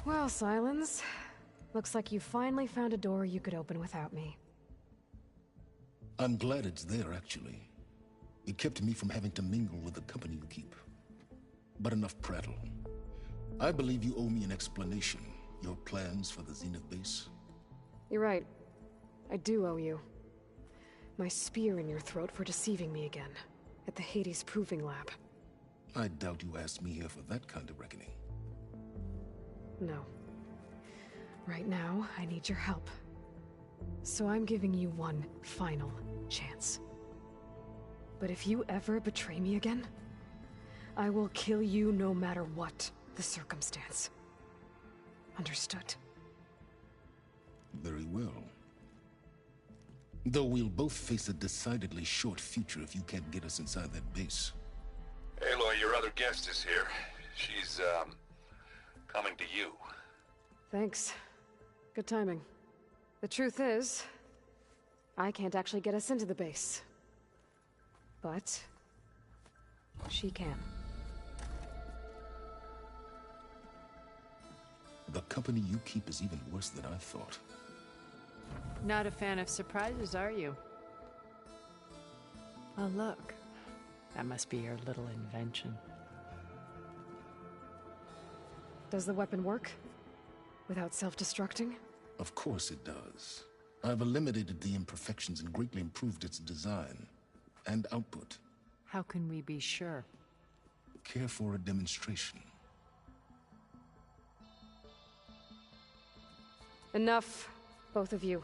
Well, Silence. Looks like you finally found a door you could open without me. I'm glad it's there, actually. It kept me from having to mingle with the company you keep. But enough prattle. I believe you owe me an explanation. Your plans for the Zenith base? You're right. I do owe you. My spear in your throat for deceiving me again. At the Hades Proving Lab. I doubt you asked me here for that kind of reckoning. No. Right now, I need your help. So I'm giving you one final chance. But if you ever betray me again, I will kill you no matter what the circumstance. Understood? Very well. Though we'll both face a decidedly short future if you can't get us inside that base. Aloy, your other guest is here. She's, coming to you. Thanks. Good timing. The truth is, I can't actually get us into the base. But she can. The company you keep is even worse than I thought. Not a fan of surprises, are you? Oh, look. That must be your little invention. Does the weapon work? Without self-destructing? Of course it does. I've eliminated the imperfections and greatly improved its design and output. How can we be sure? Care for a demonstration? Enough, both of you.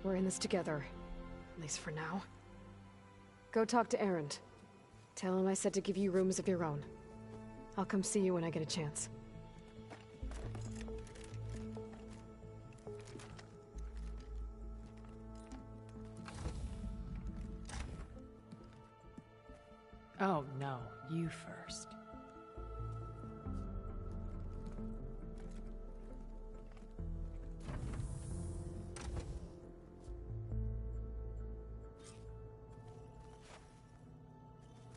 We're in this together, at least for now. Go talk to Erend. Tell him I said to give you rooms of your own. I'll come see you when I get a chance. Oh, no. You first.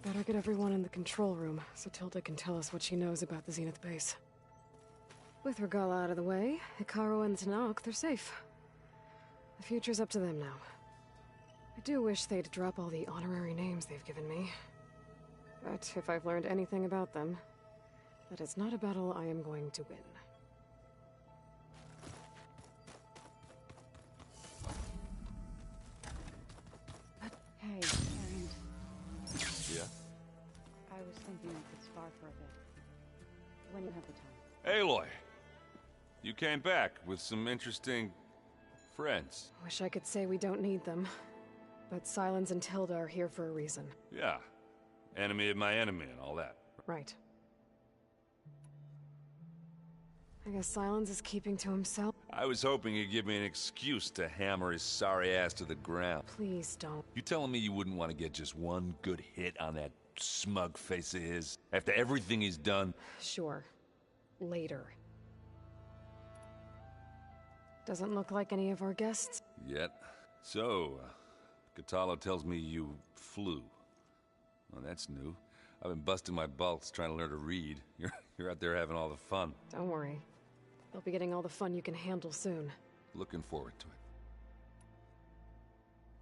Better get everyone in the control room, so Tilda can tell us what she knows about the Zenith base. With Regalla out of the way, Hekarro and Tenakth, they're safe. The future's up to them now. I do wish they'd drop all the honorary names they've given me. But if I've learned anything about them, that it's not a battle I am going to win. Hey, Erend. Yeah? I was thinking we could spar for a bit. When you have the time. Aloy! You came back with some interesting friends. Wish I could say we don't need them. But Silence and Tilda are here for a reason. Yeah. Enemy of my enemy and all that. Right. I guess Silence is keeping to himself. I was hoping he'd give me an excuse to hammer his sorry ass to the ground. Please don't. You telling me you wouldn't want to get just one good hit on that smug face of his? After everything he's done? Sure. Later. Doesn't look like any of our guests. Yet. So, Kotallo tells me you flew. Well, that's new. I've been busting my balls trying to learn to read. You're out there having all the fun. Don't worry. You'll be getting all the fun you can handle soon. Looking forward to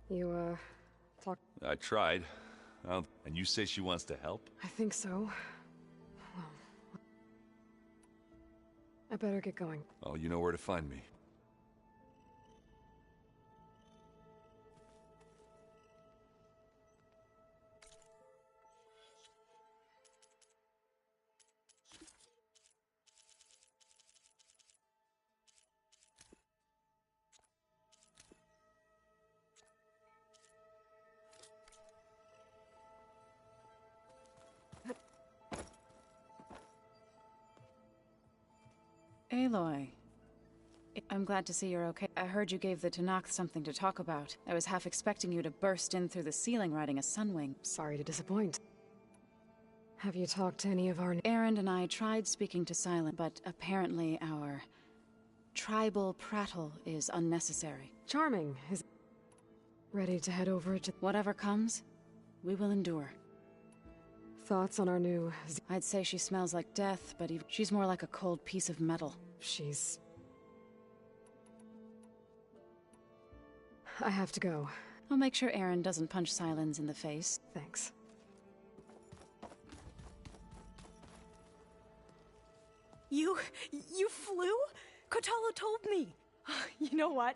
it. You, talk... I tried. And you say she wants to help? I think so. Well... I better get going. Oh, you know where to find me. Aloy. I'm glad to see you're okay. I heard you gave the Tenakth something to talk about. I was half expecting you to burst in through the ceiling riding a sunwing. Sorry to disappoint. Have you talked to any of our... Erend and I tried speaking to Silent, but apparently our tribal prattle is unnecessary. Charming. Is ready to head over to... Whatever comes, we will endure. Thoughts on our new I'd say she smells like death, but she's more like a cold piece of metal. She's... I have to go. I'll make sure Aaron doesn't punch Sylens in the face. Thanks. You flew? Kotallo told me. You know what?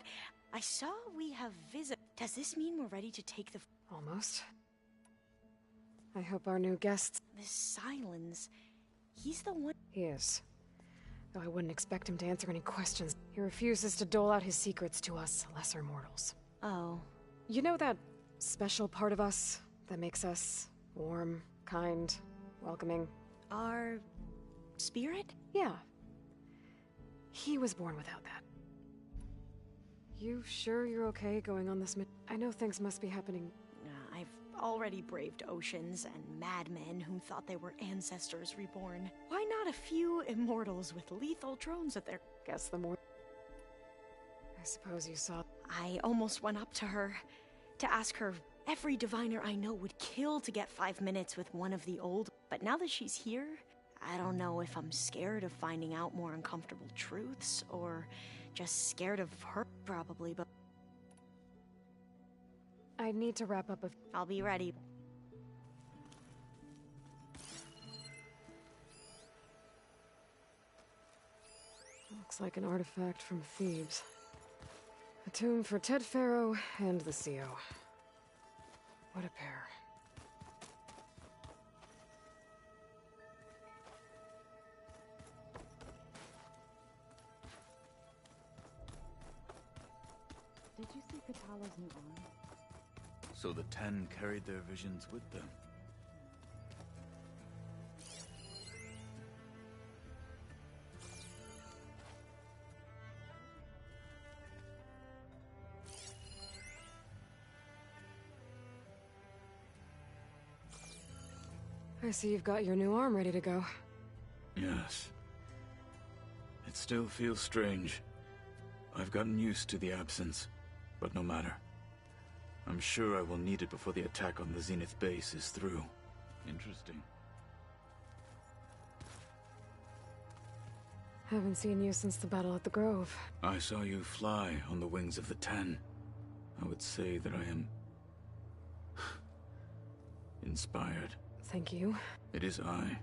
I saw we have visit. Does this mean we're ready to take the... Almost. I hope our new guests... This Sylens, he's the one... He is. Though I wouldn't expect him to answer any questions. He refuses to dole out his secrets to us lesser mortals. Oh. You know that special part of us that makes us warm, kind, welcoming? Our... spirit? Yeah. He was born without that. You sure you're okay going on this I know things must be happening. I've already braved oceans and madmen who thought they were ancestors reborn. Why not a few immortals with lethal drones at their... Guess the more... I suppose you saw... I almost went up to her to ask her. Every diviner I know would kill to get 5 minutes with one of the old... But now that she's here, I don't know if I'm scared of finding out more uncomfortable truths, or just scared of her, probably, but... I need to wrap up a... I'll be ready. Looks like an artifact from Thebes. A tomb for Ted Faro and the CO. What a pair. Did you see Kotallo's new arm? So the Ten carried their visions with them. I see you've got your new arm ready to go. Yes. It still feels strange. I've gotten used to the absence, but no matter. I'm sure I will need it before the attack on the Zenith base is through. Interesting. Haven't seen you since the battle at the Grove. I saw you fly on the wings of the Ten. I would say that I am... inspired. Thank you. It is I.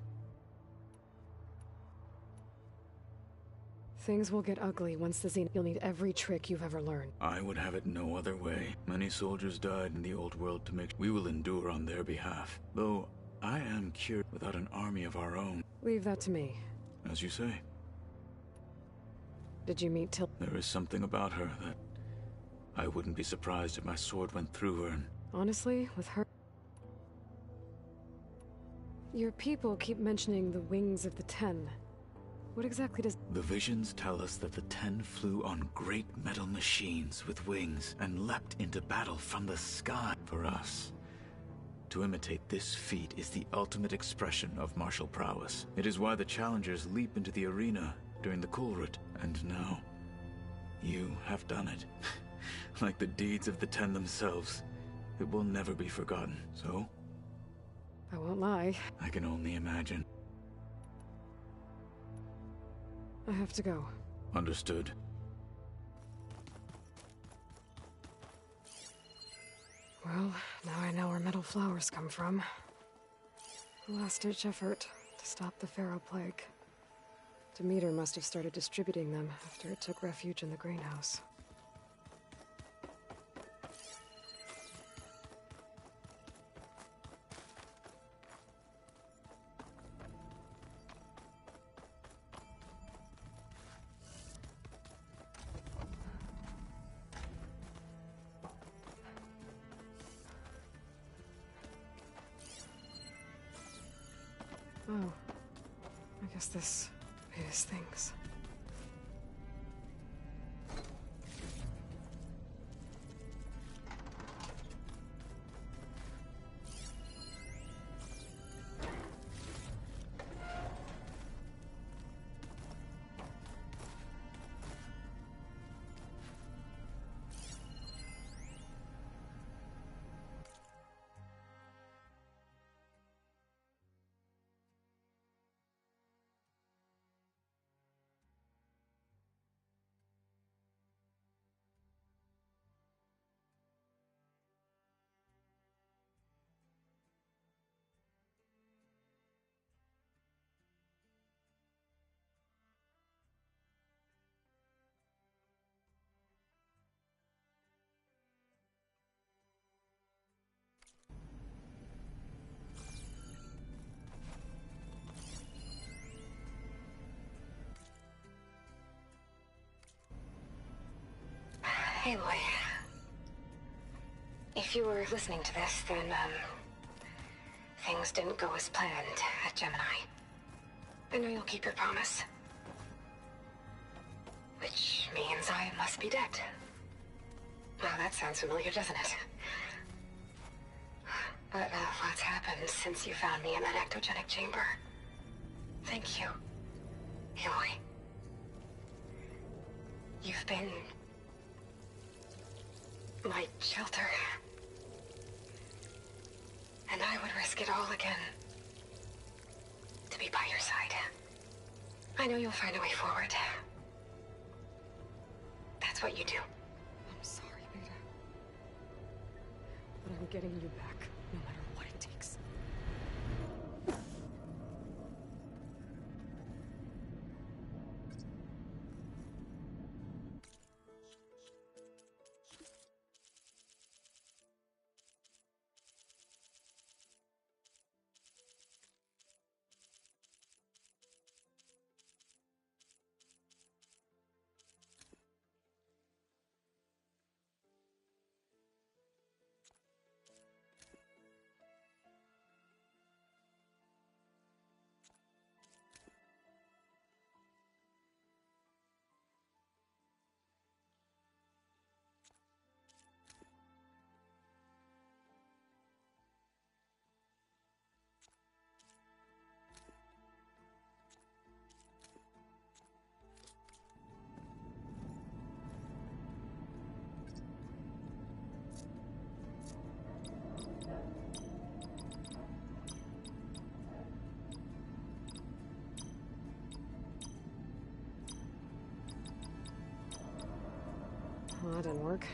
Things will get ugly once the Zenith... You'll need every trick you've ever learned. I would have it no other way. Many soldiers died in the old world to make... We will endure on their behalf. Though, I am cured without an army of our own. Leave that to me. As you say. Did you meet Til... There is something about her that... I wouldn't be surprised if my sword went through her and... Honestly, with her... Your people keep mentioning the wings of the Ten. What exactly does... The visions tell us that the Ten flew on great metal machines with wings and leapt into battle from the sky. For us, to imitate this feat is the ultimate expression of martial prowess. It is why the challengers leap into the arena during the Kulrut. And now, you have done it. Like the deeds of the Ten themselves, it will never be forgotten. So, I won't lie. I can only imagine. I have to go. Understood. Well, now I know where metal flowers come from. A last-ditch effort to stop the Pharaoh plague. Demeter must have started distributing them after it took refuge in the greenhouse. Oh, I guess this is things. Aloy. If you were listening to this, then, things didn't go as planned at Gemini. I know you'll keep your promise. Which means I must be dead. Well, that sounds familiar, doesn't it? But what's happened since you found me in that ectogenic chamber? Thank you, Aloy. You've been my shelter. And I would risk it all again to be by your side. I know you'll find a way forward. That's what you do. I'm sorry, Beta. But I'm getting you back, no matter what it takes. Well, that didn't work.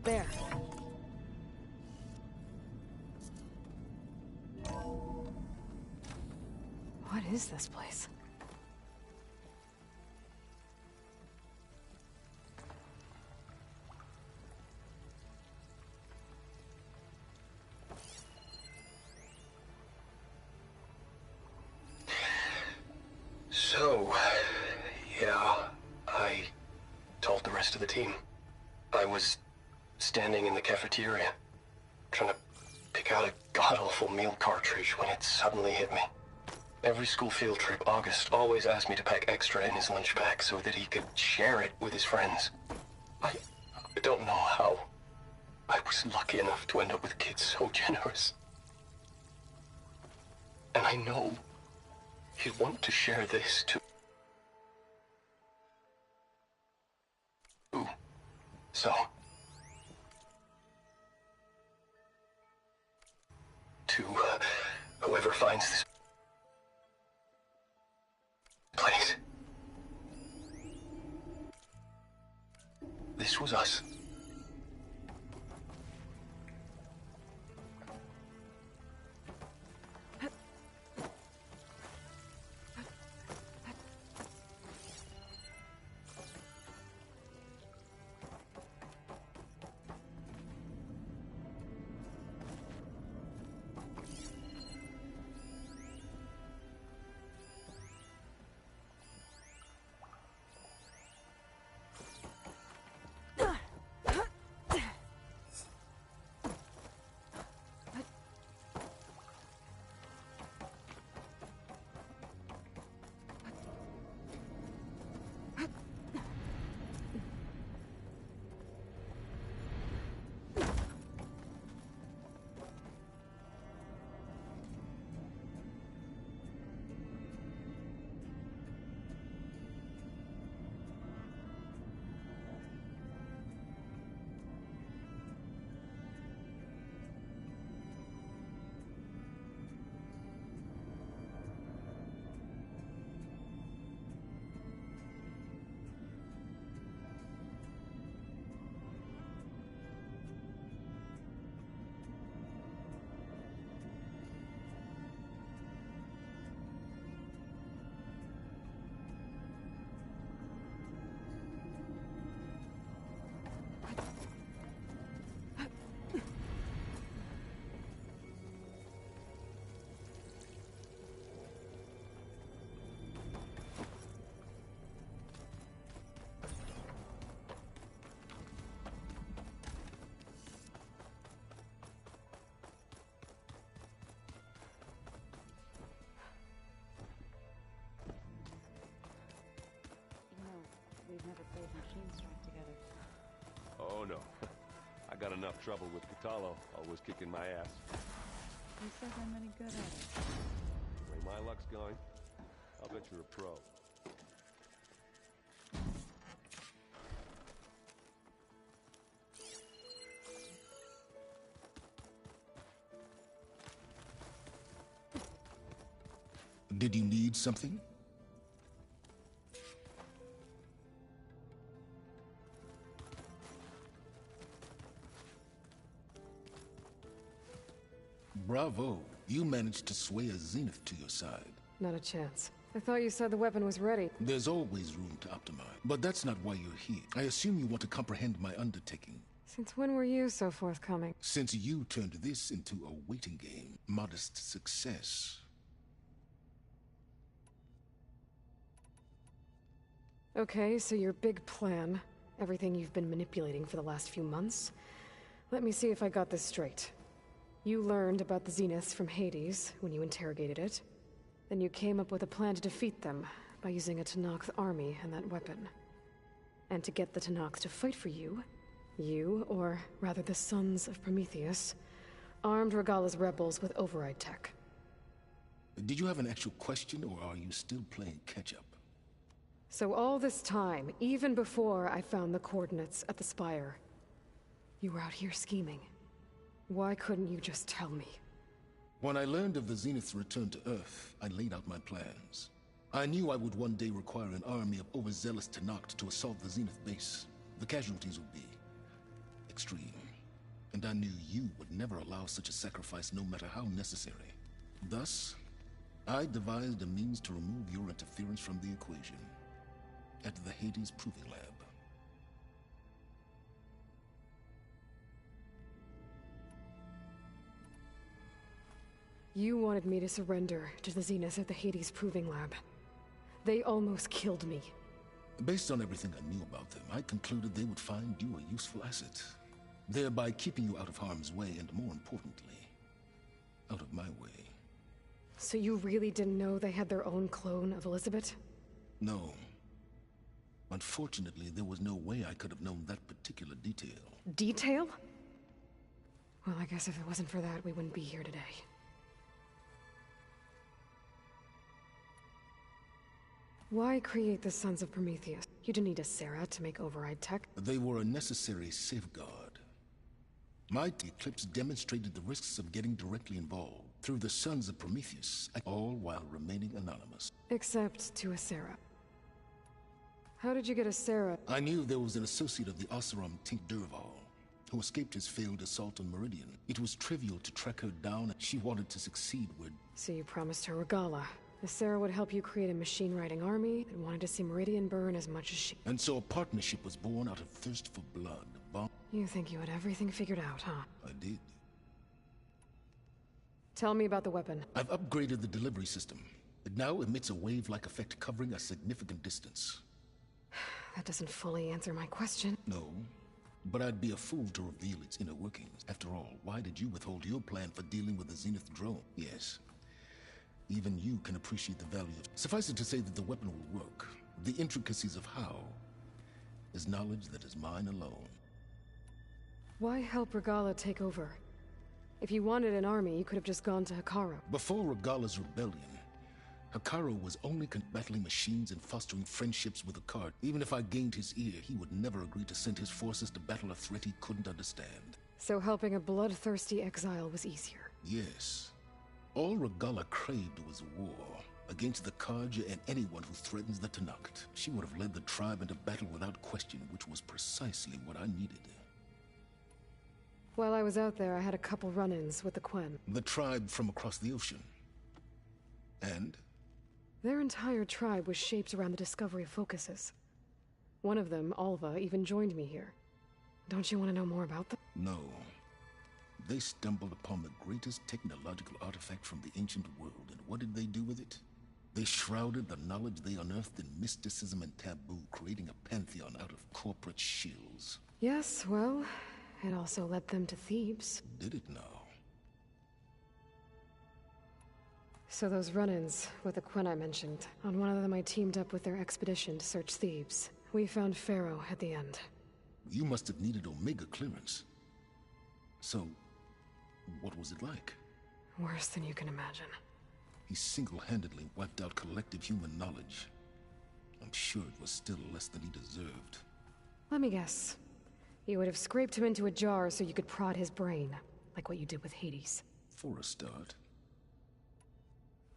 There. What is this place? So, yeah, I told the rest of the team. I was standing in the cafeteria, trying to pick out a god-awful meal cartridge when it suddenly hit me. Every school field trip, August always asked me to pack extra in his lunch bag so that he could share it with his friends. I don't know how. I was lucky enough to end up with kids so generous. And I know he'd want to share this too. So, to whoever finds this place, this was us. We've never played Machine Strike together. Oh no. I got enough trouble with Kotallo, always kicking my ass. Who says I'm any good at it? The way my luck's going, I'll bet you're a pro. Did you need something? Bravo. You managed to sway a Zenith to your side. Not a chance. I thought you said the weapon was ready. There's always room to optimize. But that's not why you're here. I assume you want to comprehend my undertaking. Since when were you so forthcoming? Since you turned this into a waiting game, modest success. Okay, so your big plan, everything you've been manipulating for the last few months. Let me see if I got this straight. You learned about the Zeniths from Hades when you interrogated it. Then you came up with a plan to defeat them by using a Tenakth army and that weapon. And to get the Tenakth to fight for you, or rather the Sons of Prometheus, armed Regalla's rebels with override tech. Did you have an actual question, or are you still playing catch-up? So all this time, even before I found the coordinates at the Spire, you were out here scheming. Why couldn't you just tell me? When I learned of the Zenith's return to Earth, I laid out my plans. I knew I would one day require an army of overzealous Tenakth to assault the Zenith base. The casualties would be extreme. And I knew you would never allow such a sacrifice, no matter how necessary. Thus, I devised a means to remove your interference from the equation. At the Hades Proving Lab. You wanted me to surrender to the Zeniths at the Hades Proving Lab. They almost killed me. Based on everything I knew about them, I concluded they would find you a useful asset, thereby keeping you out of harm's way and, more importantly, out of my way. So you really didn't know they had their own clone of Elizabeth? No. Unfortunately, there was no way I could have known that particular detail. Detail? Well, I guess if it wasn't for that, we wouldn't be here today. Why create the Sons of Prometheus? You didn't need a Sarah to make override tech. They were a necessary safeguard. My Eclipse demonstrated the risks of getting directly involved through the Sons of Prometheus, all while remaining anonymous. Except to a Sarah. How did you get a Sarah? I knew there was an associate of the Oseram, Tink Durval, who escaped his failed assault on Meridian. It was trivial to track her down, and she wanted to succeed with... So you promised her Regalla. The Sarah would help you create a machine-riding army that wanted to see Meridian burn as much as she... And so a partnership was born out of thirst for blood. You think you had everything figured out, huh? I did. Tell me about the weapon. I've upgraded the delivery system. It now emits a wave-like effect covering a significant distance. That doesn't fully answer my question. No, but I'd be a fool to reveal its inner workings. After all, why did you withhold your plan for dealing with the Zenith drone? Yes. Even you can appreciate the value of... Suffice it to say that the weapon will work. The intricacies of how is knowledge that is mine alone. Why help Regalla take over? If you wanted an army, you could have just gone to Hekarro. Before Regalla's rebellion, Hekarro was only battling machines and fostering friendships with Akkad. Even if I gained his ear, he would never agree to send his forces to battle a threat he couldn't understand. So helping a bloodthirsty exile was easier? Yes. All Regalla craved was war, against the Carja and anyone who threatens the Tenakth. She would have led the tribe into battle without question, which was precisely what I needed. While I was out there, I had a couple run-ins with the Quen. The tribe from across the ocean. And? Their entire tribe was shaped around the discovery of focuses. One of them, Alva, even joined me here. Don't you want to know more about them? No. They stumbled upon the greatest technological artifact from the ancient world, and what did they do with it? They shrouded the knowledge they unearthed in mysticism and taboo, creating a pantheon out of corporate shills. Yes, well, it also led them to Thebes. Did it now? So those run-ins with the Quen I mentioned, on one of them I teamed up with their expedition to search Thebes. We found Pharaoh at the end. You must have needed Omega clearance. So, what was it like? Worse than you can imagine. He single-handedly wiped out collective human knowledge. I'm sure it was still less than he deserved. Let me guess. You would have scraped him into a jar so you could prod his brain, like what you did with Hades. For a start.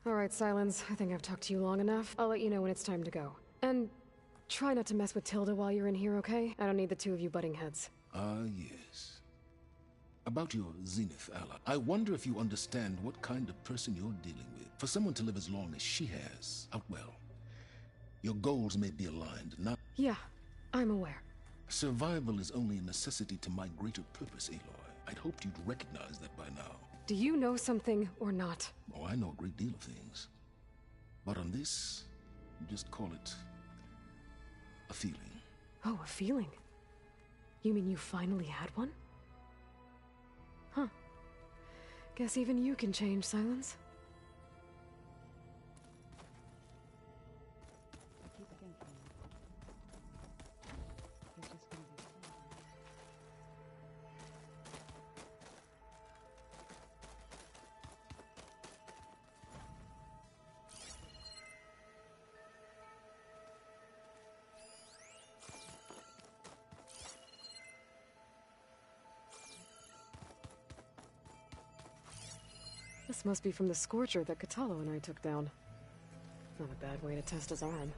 Alright, Silence. I think I've talked to you long enough. I'll let you know when it's time to go. And try not to mess with Tilda while you're in here, okay? I don't need the two of you butting heads. Ah, yes. About your Zenith ally, I wonder if you understand what kind of person you're dealing with. For someone to live as long as she has, well, your goals may be aligned, not... Yeah, I'm aware. Survival is only a necessity to my greater purpose, Aloy. I'd hoped you'd recognize that by now. Do you know something or not? Oh, I know a great deal of things. But on this, just call it a feeling. Oh, a feeling? You mean you finally had one? Huh. Guess even you can change, Silence. This must be from the Scorcher that Kotallo and I took down. Not a bad way to test his arm.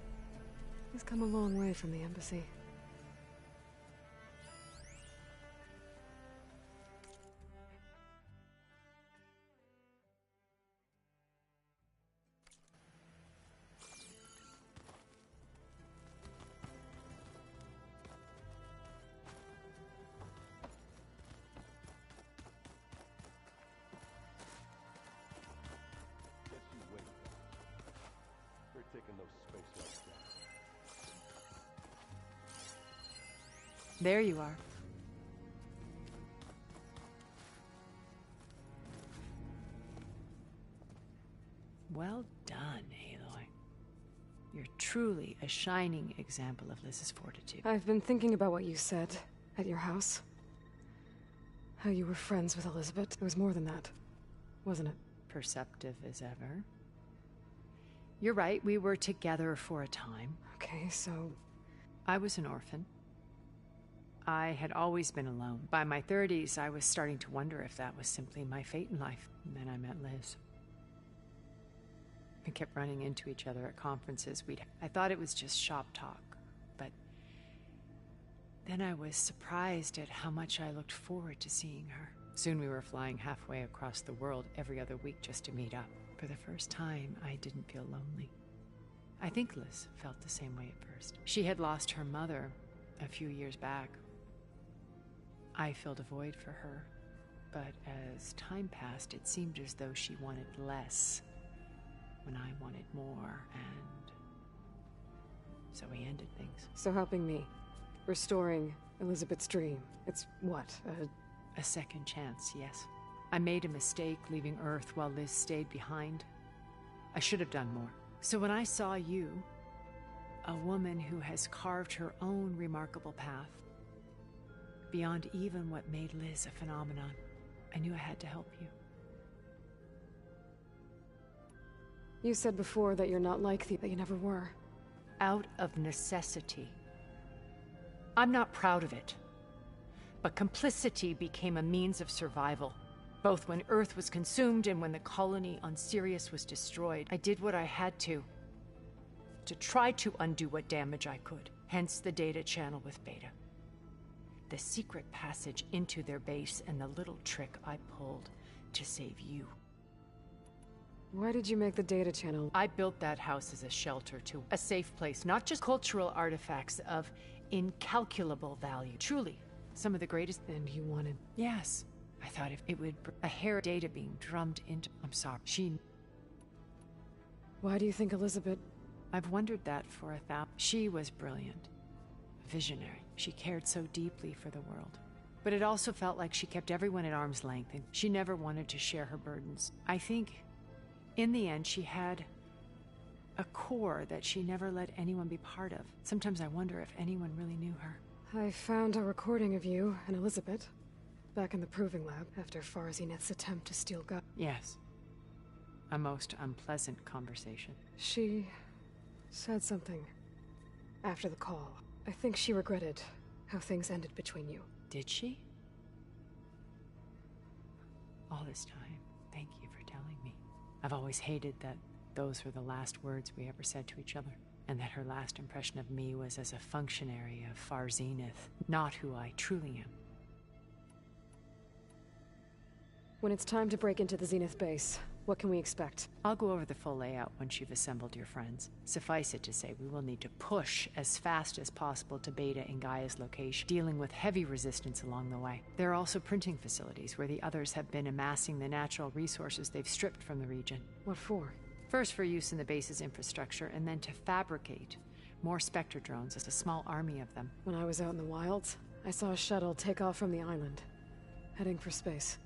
He's come a long way from the embassy. There you are. Well done, Aloy. You're truly a shining example of Liz's fortitude. I've been thinking about what you said at your house. How you were friends with Elizabeth. It was more than that, wasn't it? Perceptive as ever. You're right, we were together for a time. Okay, so... I was an orphan. I had always been alone. By my 30s, I was starting to wonder if that was simply my fate in life. And then I met Liz. We kept running into each other at conferences. I thought it was just shop talk, but then I was surprised at how much I looked forward to seeing her. Soon we were flying halfway across the world every other week just to meet up. For the first time, I didn't feel lonely. I think Liz felt the same way at first. She had lost her mother a few years back. I filled a void for her, but as time passed, it seemed as though she wanted less when I wanted more, and so we ended things. So helping me, restoring Elizabeth's dream, it's what, a second chance, yes. I made a mistake leaving Earth while Liz stayed behind. I should have done more. So when I saw you, a woman who has carved her own remarkable path, beyond even what made Liz a phenomenon, I knew I had to help you. You said before that you're not like that you never were. Out of necessity. I'm not proud of it. But complicity became a means of survival. Both when Earth was consumed and when the colony on Sirius was destroyed. I did what I had to try to undo what damage I could. Hence the data channel with Beta. The secret passage into their base and the little trick I pulled to save you. Why did you make the data channel? I built that house as a shelter to a safe place, not just cultural artifacts of incalculable value. Truly, some of the greatest. And you wanted... Yes. I thought if it would... A hair data being drummed into... I'm sorry. Why do you think Elizabeth... I've wondered that for 1,000... She was brilliant. Visionary. She cared so deeply for the world. But it also felt like she kept everyone at arm's length, and she never wanted to share her burdens. I think, in the end, she had A core that she never let anyone be part of. Sometimes I wonder if anyone really knew her. I found a recording of you and Elizabeth back in the Proving Lab after Far Zenith's attempt to steal God. Yes. A most unpleasant conversation. She said something after the call. I think she regretted how things ended between you. Did she? All this time, thank you for telling me. I've always hated that those were the last words we ever said to each other, and that her last impression of me was as a functionary of Far Zenith, not who I truly am. When it's time to break into the Zenith base, what can we expect? I'll go over the full layout once you've assembled your friends. Suffice it to say, we will need to push as fast as possible to Beta and Gaia's location, dealing with heavy resistance along the way. There are also printing facilities where the others have been amassing the natural resources they've stripped from the region. What for? First for use in the base's infrastructure, and then to fabricate more Spectre drones as a small army of them. When I was out in the wilds, I saw a shuttle take off from the island, heading for space.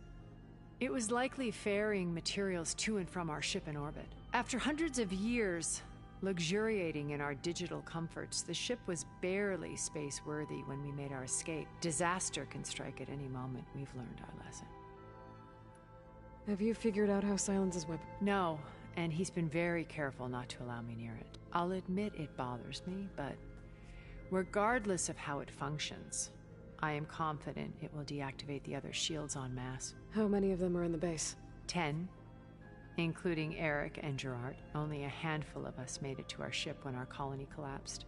It was likely ferrying materials to and from our ship in orbit. After hundreds of years luxuriating in our digital comforts, the ship was barely space-worthy when we made our escape. Disaster can strike at any moment. We've learned our lesson. Have you figured out how Silence's weapon? No, and he's been very careful not to allow me near it. I'll admit it bothers me, but regardless of how it functions, I am confident it will deactivate the other shields en masse. How many of them are in the base? 10, including Eric and Gerard. Only a handful of us made it to our ship when our colony collapsed.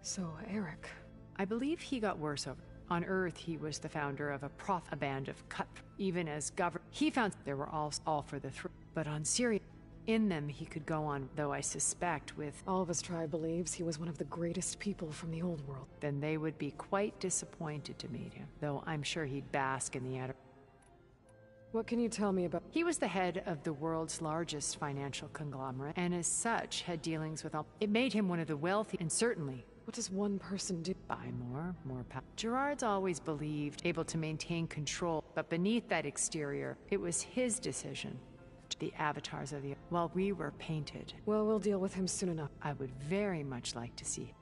So, Eric. I believe he got worse over. On Earth, he was the founder of a band of cut. Even as governor, he found they were all for the throat. But on Syria, in them he could go on, though I suspect with... All of his tribe believes he was one of the greatest people from the old world. Then they would be quite disappointed to meet him, though I'm sure he'd bask in the adoration. What can you tell me about... He was the head of the world's largest financial conglomerate, and as such had dealings with all... It made him one of the wealthy, and certainly... What does one person do? Buy more power. Gerard's always believed able to maintain control, but beneath that exterior, it was his decision. The avatars of the... While we were painted. Well, we'll deal with him soon enough. I would very much like to see him.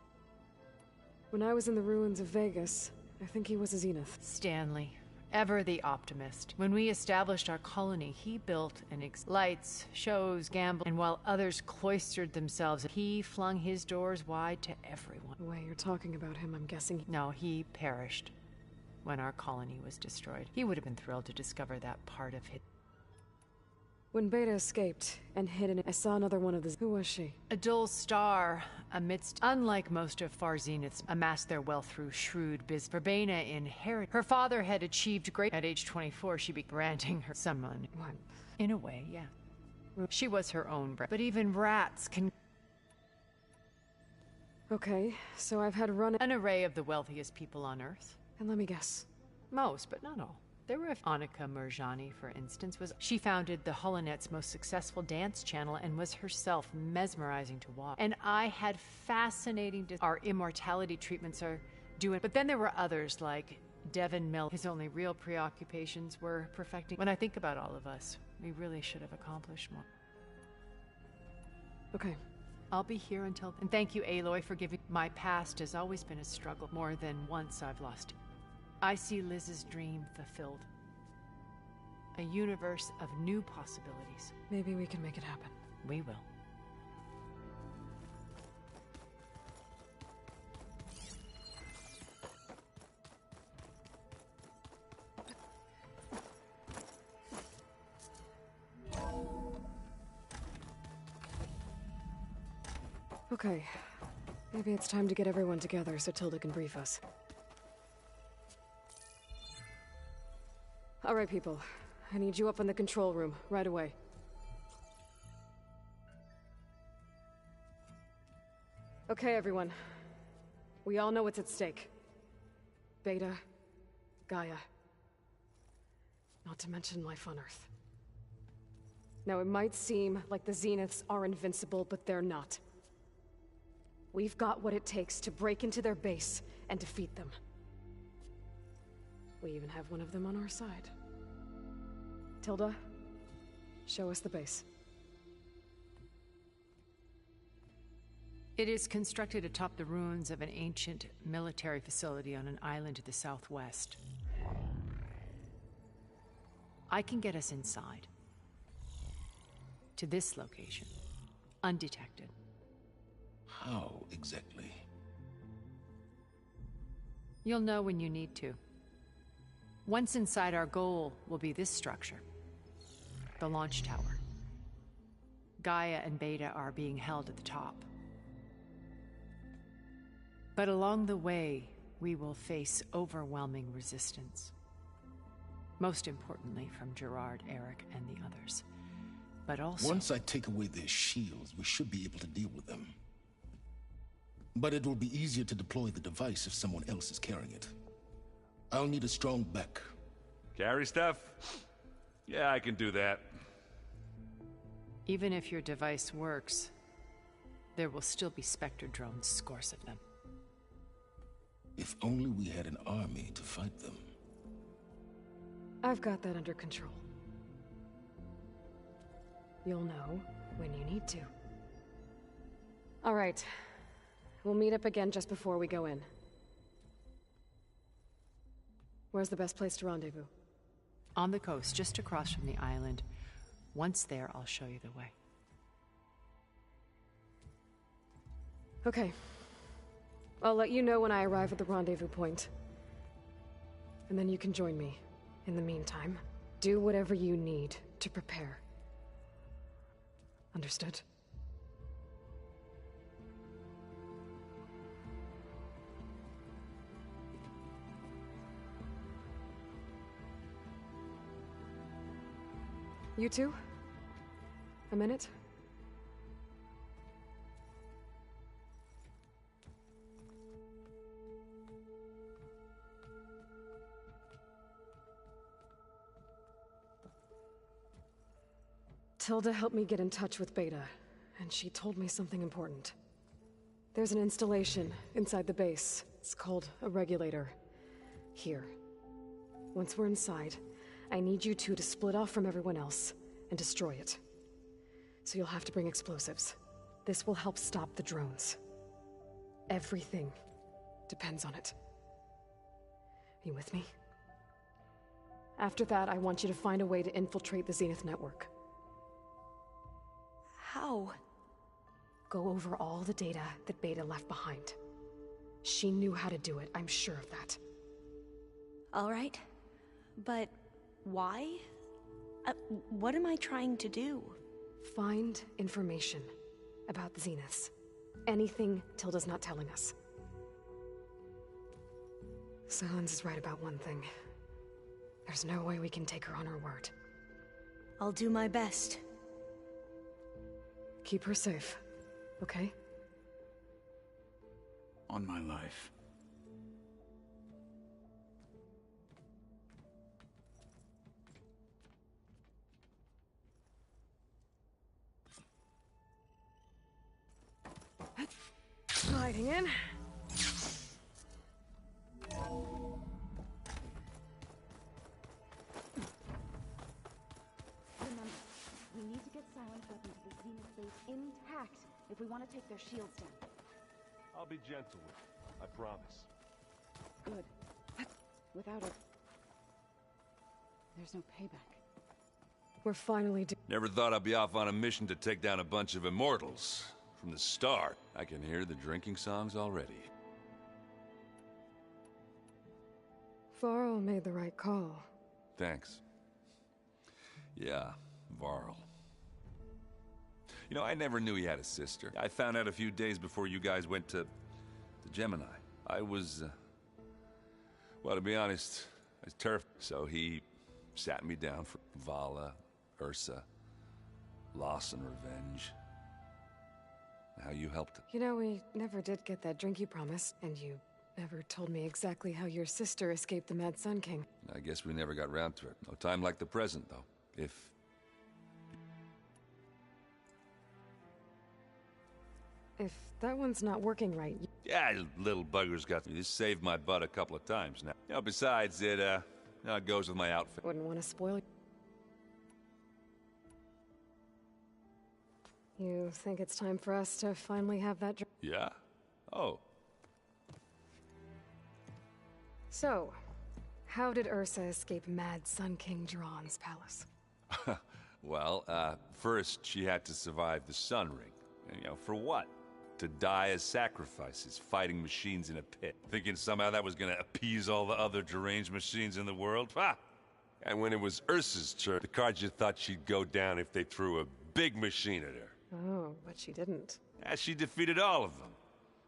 When I was in the ruins of Vegas, I think he was a Zenith. Stanley. Ever the optimist. When we established our colony, he built lights, shows, gamble, and while others cloistered themselves, he flung his doors wide to everyone. The way you're talking about him, I'm guessing... No, he perished when our colony was destroyed. He would have been thrilled to discover that part of his... When Beta escaped and hid in it, I saw another one of the... Who was she? A dull star amidst... Unlike most of Far Zeniths, amassed their wealth through shrewd business. Verbena inherited... Her father had achieved great... At age 24, she began branding her someone. What? In a way, yeah. She was her own brand. But even rats can... Okay, so I've had an array of the wealthiest people on Earth. And let me guess. Most, but not all. There were Annika Murjani, for instance, she founded the Holonet's most successful dance channel and was herself mesmerizing to watch. And I had fascinating... Our immortality treatments are doing... But then there were others like Devin Mill. His only real preoccupations were perfecting... When I think about all of us, we really should have accomplished more. Okay. I'll be here until... And thank you, Aloy, for giving... My past has always been a struggle. More than once I've lost it. I see Liz's dream fulfilled. A universe of new possibilities. Maybe we can make it happen. We will. Okay. Maybe it's time to get everyone together so Tilda can brief us. All right, people. I need you up in the control room, right away. Okay, everyone. We all know what's at stake. Beta, Gaia. Not to mention life on Earth. Now, it might seem like the Zeniths are invincible, but they're not. We've got what it takes to break into their base and defeat them. We even have one of them on our side. Tilda, Show us the base. It is constructed atop the ruins of an ancient military facility on an island to the southwest. I can get us inside. To this location. Undetected. How exactly? You'll know when you need to. Once inside, our goal will be this structure. The launch tower. Gaia and Beta are being held at the top. But along the way, we will face overwhelming resistance. Most importantly from Gerard, Eric, and the others. But also... Once I take away their shields, we should be able to deal with them. But it will be easier to deploy the device if someone else is carrying it. I'll need a strong back. Carry stuff? Yeah, I can do that. Even if your device works, there will still be Spectre drones, scores of them. If only we had an army to fight them. I've got that under control. You'll know when you need to. All right. We'll meet up again just before we go in. Where's the best place to rendezvous? On the coast, just across from the island. Once there, I'll show you the way. Okay. I'll let you know when I arrive at the rendezvous point. And then you can join me. In the meantime, do whatever you need to prepare. Understood? You two? A minute? Tilda helped me get in touch with Beta, and she told me something important. There's an installation inside the base. It's called a regulator. Here. Once we're inside, I need you two to split off from everyone else and destroy it. So you'll have to bring explosives. This will help stop the drones. Everything depends on it. Are you with me? After that, I want you to find a way to infiltrate the Zenith network. How? Go over all the data that Beta left behind. She knew how to do it, I'm sure of that. All right. But why? What am I trying to do? Find information about the Zeniths. Anything Tilda's not telling us. Sans is right about one thing. There's no way we can take her on her word. I'll do my best. Keep her safe, okay? On my life. Sliding in. Remember, we need to get silent weapons to the Zenith base intact if we want to take their shields down. I'll be gentle with you, I promise. Good. Without it, there's no payback. We're finally Never thought I'd be off on a mission to take down a bunch of immortals. From the start, I can hear the drinking songs already. Varl made the right call. Thanks. Yeah, Varl. You know, I never knew he had a sister. I found out a few days before you guys went to Gemini. I was, well, to be honest, I was terrified. So he sat me down for Vala, Ursa, loss and revenge. How you helped. You know, we never did get that drink you promised, and you never told me exactly how your sister escaped the Mad Sun King. I guess we never got round to it. No time like the present, though. If that one's not working right... Yeah, little bugger's got me. This saved my butt a couple of times now. You know, besides, it goes with my outfit. Wouldn't want to spoil... You think it's time for us to finally have that Yeah? Oh. So, how did Ursa escape Mad Sun King Jiran's palace? Well, first she had to survive the Sun Ring. And, for what? To die as sacrifices, fighting machines in a pit. Thinking somehow that was gonna appease all the other deranged machines in the world? Ha! And when it was Ursa's turn, the Carja thought she'd go down if they threw a big machine at her. Oh, but she didn't. As she defeated all of them.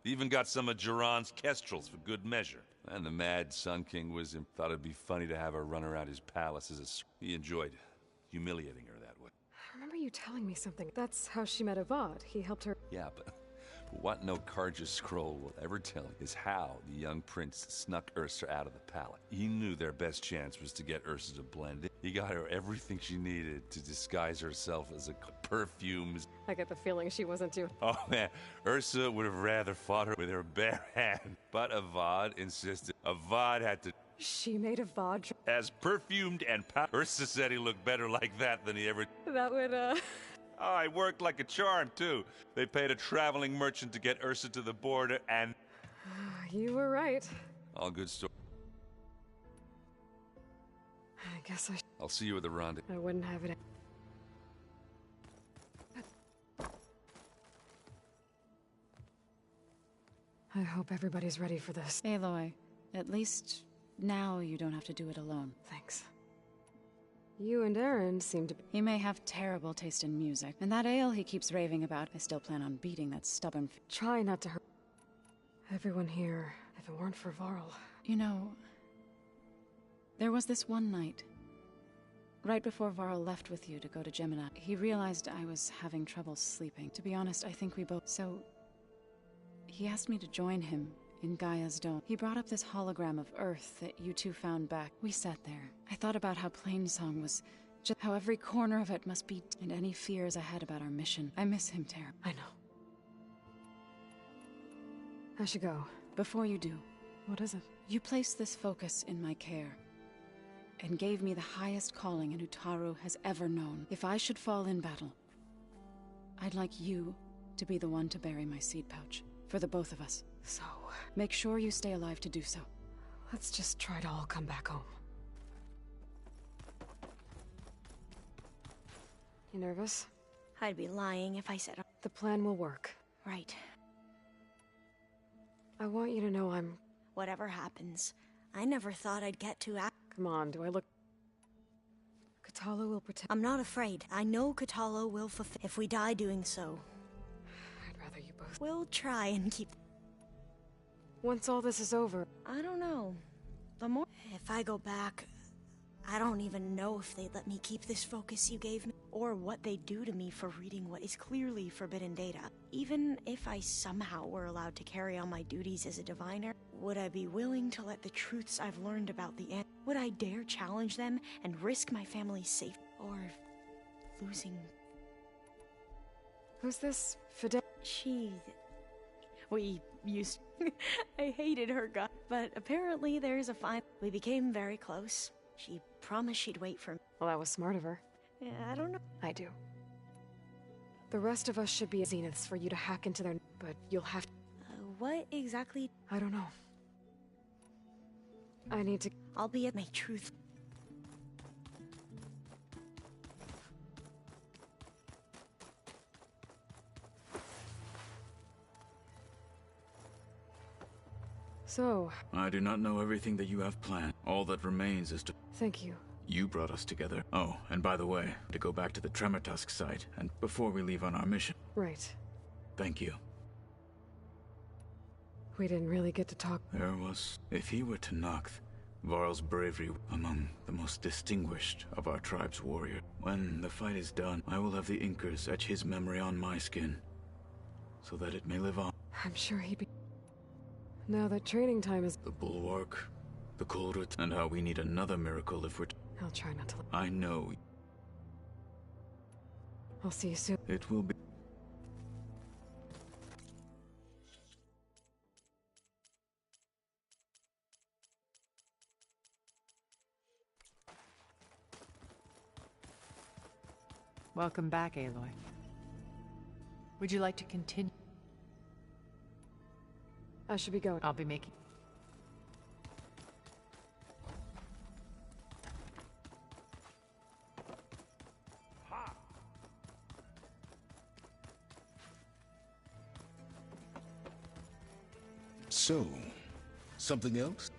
Even got some of Jiran's kestrels for good measure. And the mad Sun King thought it'd be funny to have her run around his palace as a... He enjoyed humiliating her that way. I remember you telling me something. That's how she met Avad. He helped her... Yeah, but what no Carja scroll will ever tell you is how the young prince snuck Ursa out of the palace. He knew their best chance was to get Ursa to blend in. He got her everything she needed to disguise herself as a perfume. I get the feeling she wasn't too... Oh man, Ursa would have rather fought her with her bare hand. But Avad insisted. Avad had to... She made Avad... As perfumed and Ursa said he looked better like that than he ever... That would, Oh, it worked like a charm, too. They paid a traveling merchant to get Ursa to the border, and... You were right. All good story. I guess I'll see you at the rendezvous. I wouldn't have it... I hope everybody's ready for this. Aloy, at least now you don't have to do it alone. Thanks. You and Aaron seem to be... He may have terrible taste in music, and that ale he keeps raving about, I still plan on beating that stubborn Try not to hurt everyone here. If it weren't for Varl... You know, there was this one night, right before Varl left with you to go to Gemini. He realized I was having trouble sleeping. To be honest, I think we both... So, he asked me to join him in Gaia's dome. He brought up this hologram of Earth that you two found back. We sat there. I thought about how Plainsong was just how every corner of it must be, and any fears I had about our mission. I miss him terribly. I know. I should go. Before you do. What is it? You placed this focus in my care, and gave me the highest calling an Utaru has ever known. If I should fall in battle, I'd like you to be the one to bury my seed pouch. For the both of us. So... Make sure you stay alive to do so. Let's just try to all come back home. You nervous? I'd be lying if I said... The plan will work. Right. I want you to know I'm... Whatever happens, I never thought I'd get to act... Come on, do I look... Kotallo will protect... I'm not afraid. I know Kotallo will fulfill... If we die doing so... I'd rather you both... We'll try and keep... Once all this is over... I don't know. The more... If I go back... I don't even know if they'd let me keep this focus you gave me, or what they'd do to me for reading what is clearly forbidden data. Even if I somehow were allowed to carry on my duties as a diviner, would I be willing to let the truths I've learned about the end... Would I dare challenge them and risk my family's safety? Or... losing... Who's this? Fidel? We used... I hated her guy, but apparently there's a fine... We became very close. She promised she'd wait for me. Well, that was smart of her. Yeah, I don't know. I do. The rest of us should be zeniths for you to hack into their... But you'll have to... What exactly? I don't know. I need to... I'll be at my truth. So... I do not know everything that you have planned. All that remains is to... Thank you. You brought us together. Oh, and by the way, to go back to the Tremortusk site, and before we leave on our mission. Right. Thank you. We didn't really get to talk. There was... If he were to Tenakth, Varl's bravery among the most distinguished of our tribe's warriors. When the fight is done, I will have the Inkers etch his memory on my skin, so that it may live on. I'm sure he'd be... Now that training time is... The Bulwark, the Kulrut, and how we need another miracle if we're... I'll try not to... I know. I'll see you soon. It will be... Welcome back, Aloy. Would you like to continue? I should be going. I'll be making... So, something else?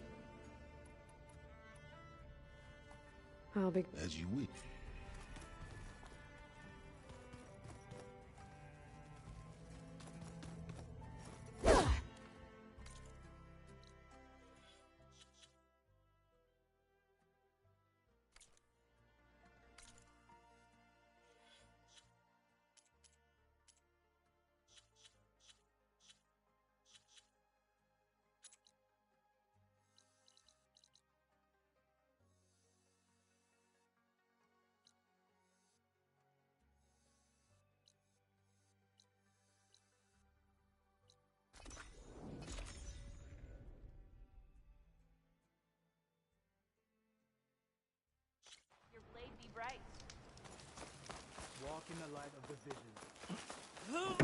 I'll be... As you wish. Walk in the light of the vision.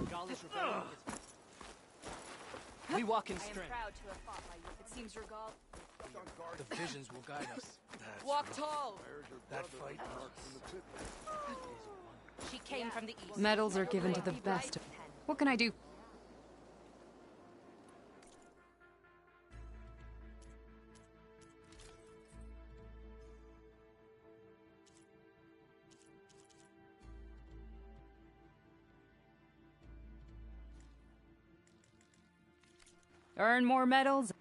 Regardless rebellion is... We walk in strength. I am proud to have fought by you. It seems Regal... The visions will guide us. Walk tall! That fight She came from the east. Medals are given to the best. What can I do? Earn more medals?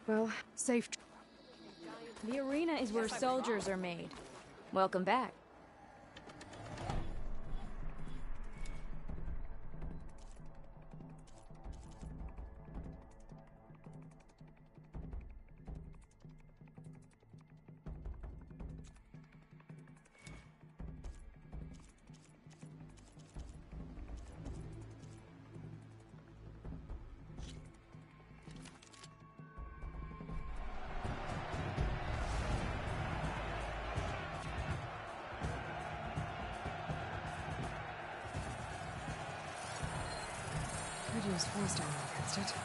Well, safe. The arena is where soldiers are made. Welcome back. Could use force ammo against it.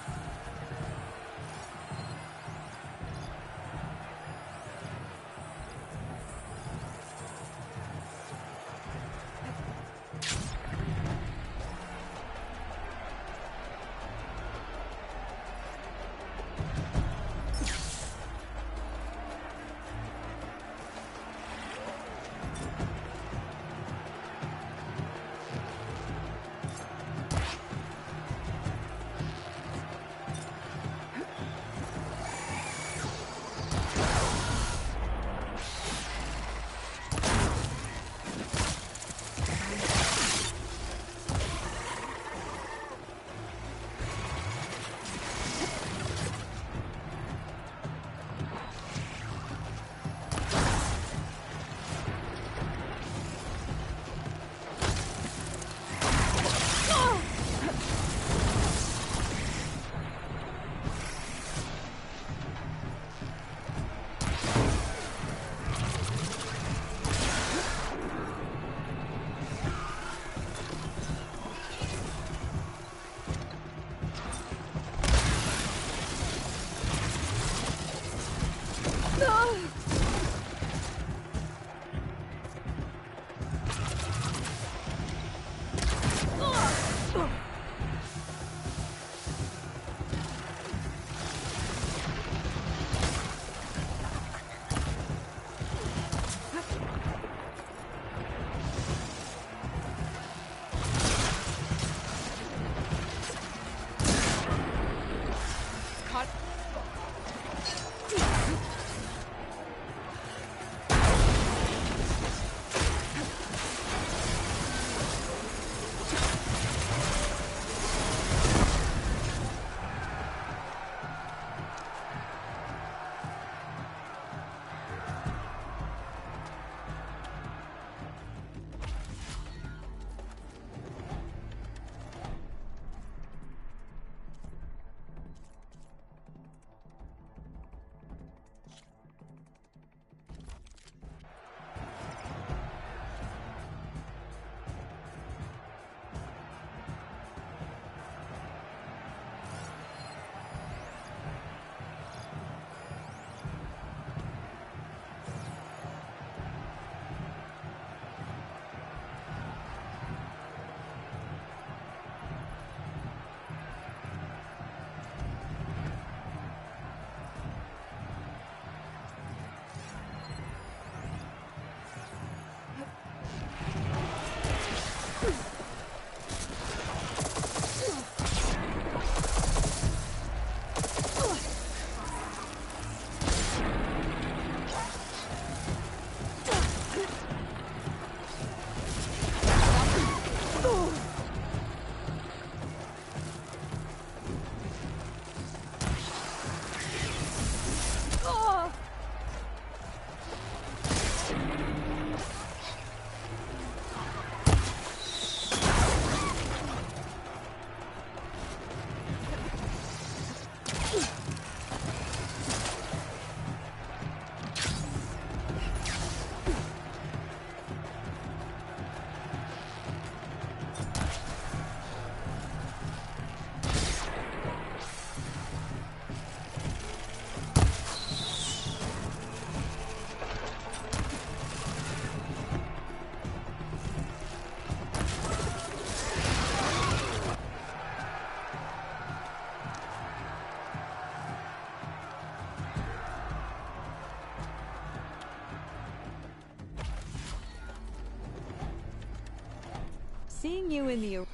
Seeing you in the...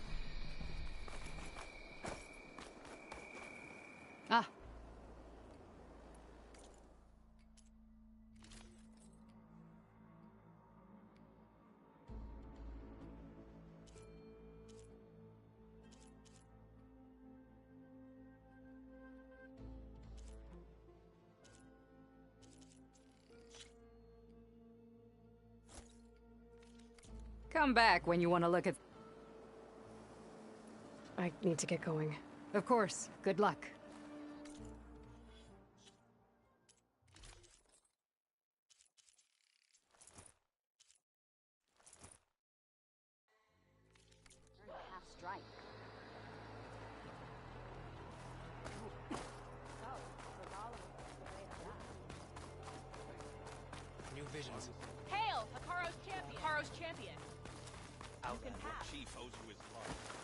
Ah. Come back when you want to look at... I need to get going. Of course. Good luck. Half strike. New visions. Hail! Hikaru's champion! Hikaru's champion! Outlander Chief owes you his life.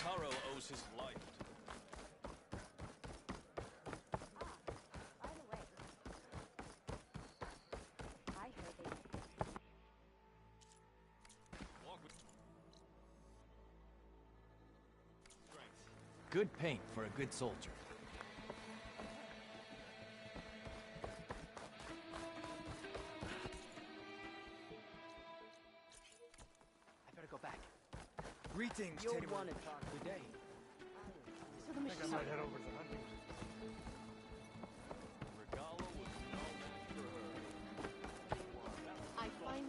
Hikaru owes his life. By the way, I heard they... Walk with strength. Good paint for a good soldier. I better go back. Greetings, You're Teddy. wanted. Good day. So the I think I machine... might head over to the hunting. Regala was no match for her. I find...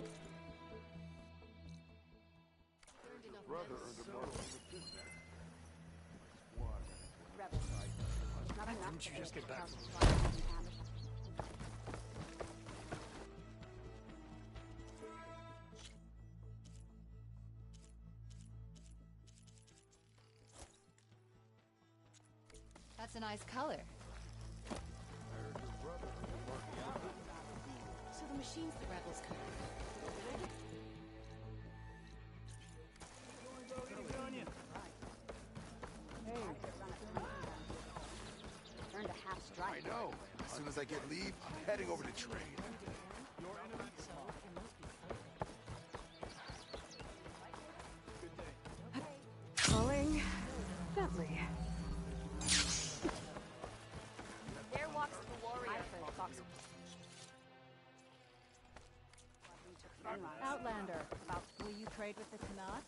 Brother earned a mark with this man. Rebel. Not enough Didn't you to just get back from That's a nice color. So the machines the rebels come. Turned to half strike. I know. As soon as I get leave, I'm heading over to trade. Calling Bentley. There walks the warrior. Outlander, will you trade with the Canuck?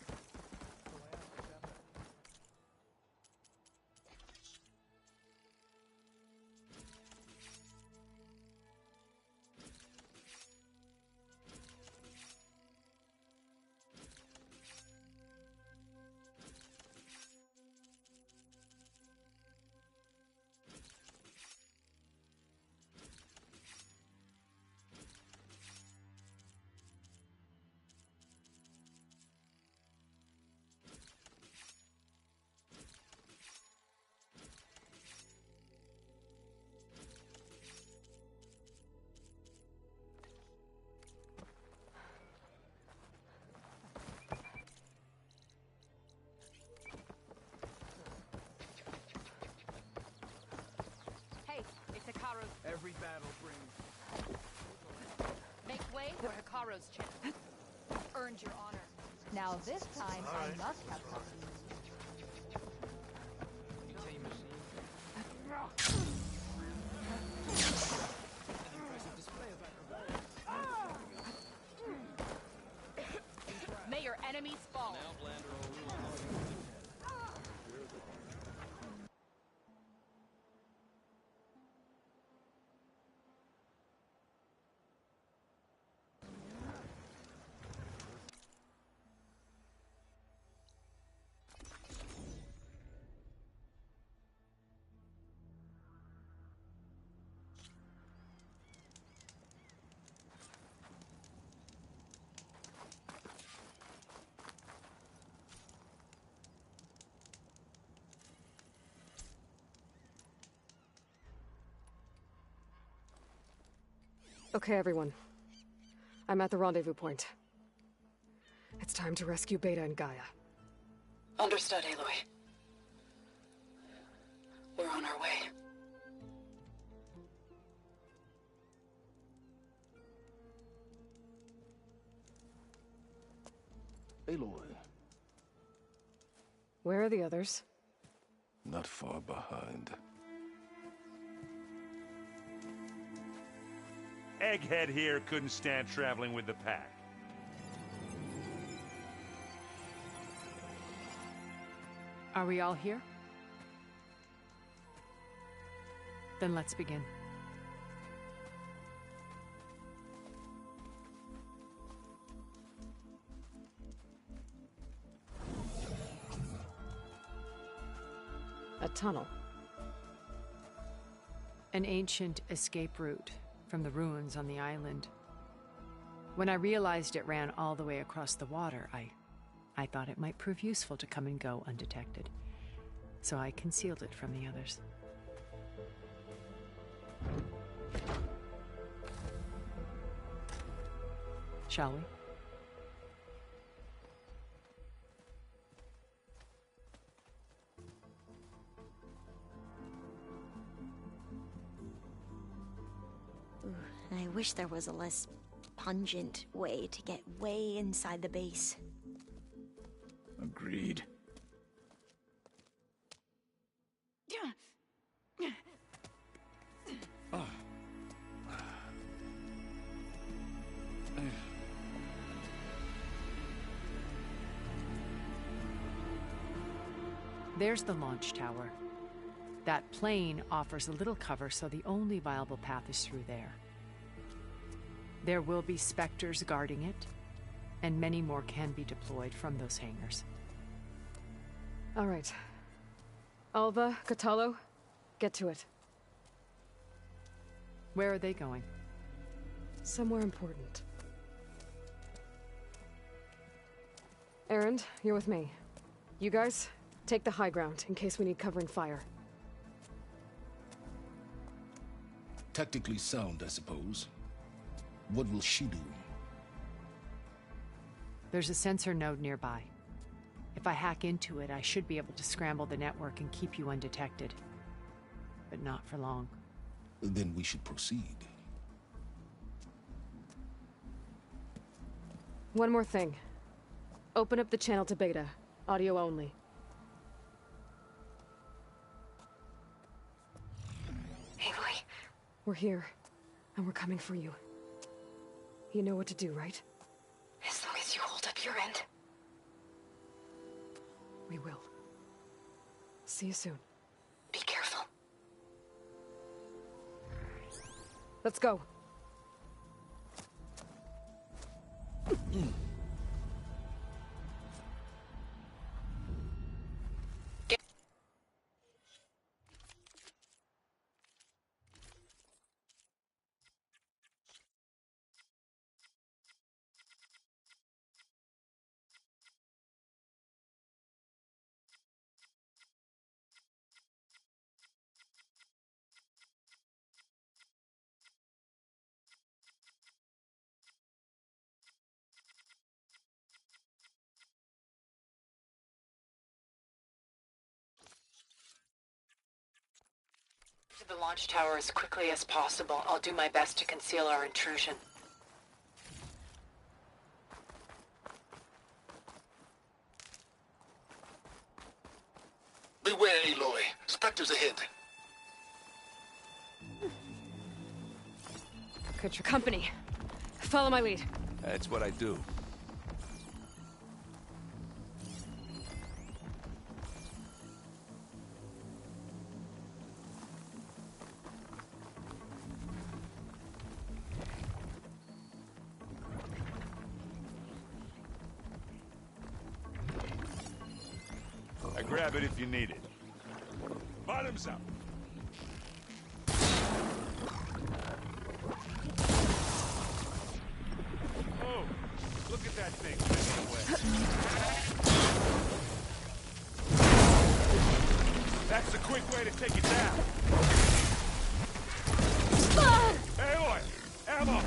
Hey, it's Hikaru's. Every battle brings... Make way for Hikaru's champ. Earned your honor. Now this time I must have something. Team machine. An impressive display of May your enemies fall. Okay, everyone. I'm at the rendezvous point. It's time to rescue Beta and Gaia. Understood, Aloy. We're on our way. Aloy. Where are the others? Not far behind. Egghead here couldn't stand traveling with the pack. Are we all here? Then let's begin. A tunnel. An ancient escape route from the ruins on the island. When I realized it ran all the way across the water, I thought it might prove useful to come and go undetected. So I concealed it from the others. Shall we? I wish there was a less pungent way to get way inside the base. Agreed. There's the launch tower. That plane offers a little cover, so the only viable path is through there. There will be Spectres guarding it, and many more can be deployed from those hangars. All right. Alva, Kotallo, get to it. Where are they going? Somewhere important. Erend, you're with me. You guys, take the high ground in case we need covering fire. Tactically sound, I suppose. What will she do? There's a sensor node nearby. If I hack into it, I should be able to scramble the network and keep you undetected. But not for long. Then we should proceed. One more thing. Open up the channel to Beta. Audio only. Aloy. We're here, and we're coming for you. You know what to do, right? As long as you hold up your end. We will. See you soon. Be careful. Let's go. To the launch tower as quickly as possible. I'll do my best to conceal our intrusion. Beware, Aloy. Spectres ahead. Cut your company. Follow my lead. That's what I do. Grab it if you need it. Bottoms up. Oh, look at that thing. That's the quick way to take it down. Hey, boy! Ammo!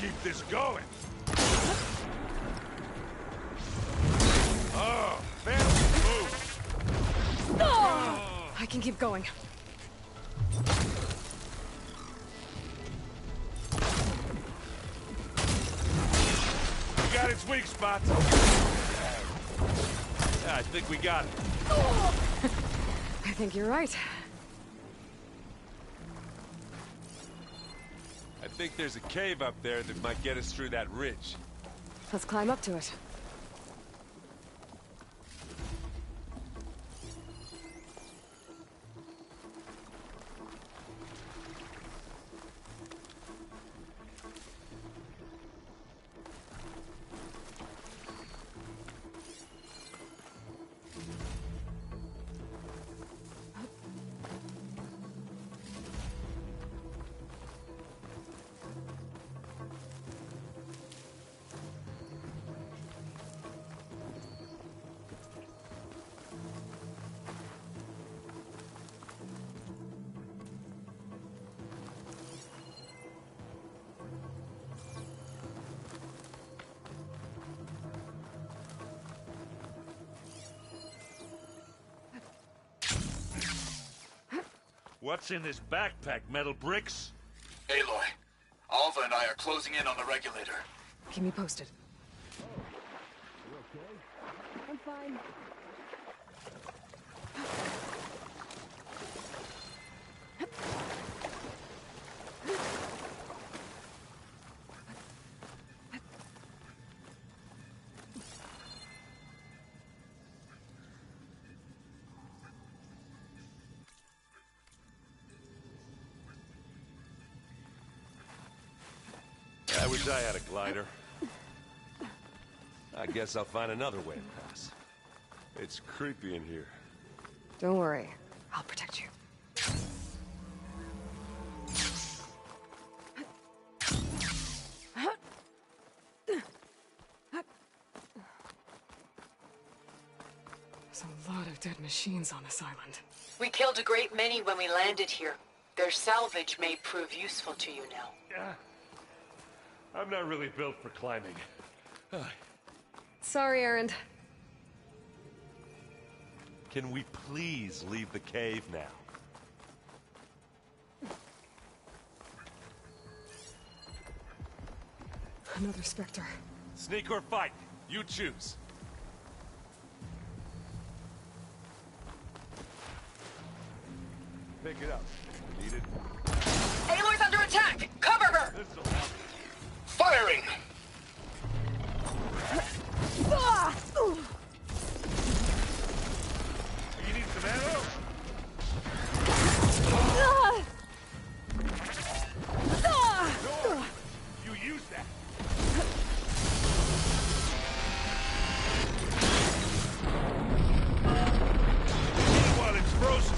keep this going. Oh, man, move. I can keep going. We got its weak spots. Yeah, I think we got it. I think you're right. I think there's a cave up there that might get us through that ridge. Let's climb up to it. What's in this backpack, metal bricks? Aloy, Alva and I are closing in on the regulator. Keep me posted. I'm fine. I wish I had a glider. I guess I'll find another way to pass. It's creepy in here. Don't worry. I'll protect you. There's a lot of dead machines on this island. We killed a great many when we landed here. Their salvage may prove useful to you now. Yeah. I'm not really built for climbing. Sorry, Erend. Can we please leave the cave now? Another Spectre. Sneak or fight? You choose. Pick it up. Need it? Aloy's under attack! Cover her! This'll help. Firing! You need some ammo? No! You use that. While it's frozen.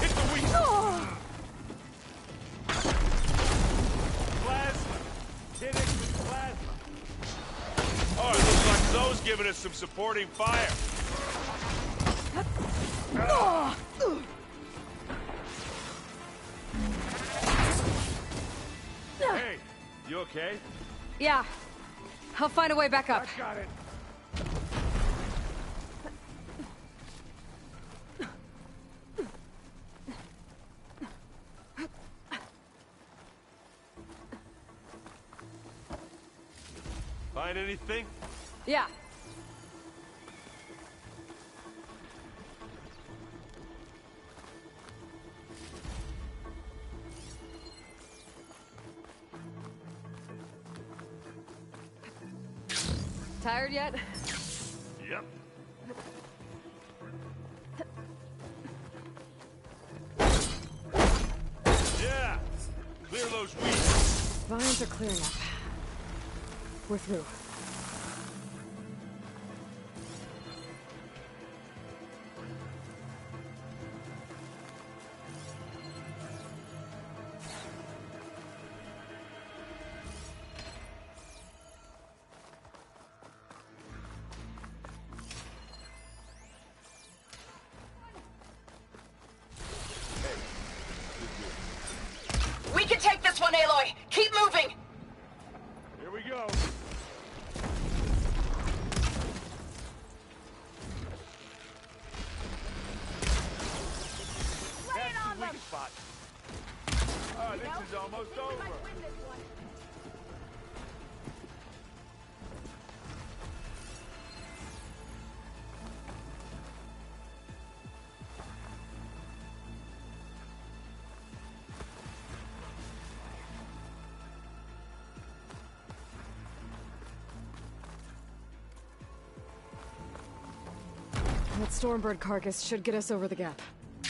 Hit the weak. Plasma. Hit it with plasma. Oh, it looks like Zoe's giving us some supporting fire. Hey, you okay? Yeah. I'll find a way back up. I got it. Find anything? Yeah. Tired yet? Yep. Yeah! Clear those weeds. Vines are clear enough. We're through. We Aloy! Keep moving! Here we go. That's the weak spot. Oh, this is almost over. That Stormbird carcass should get us over the gap.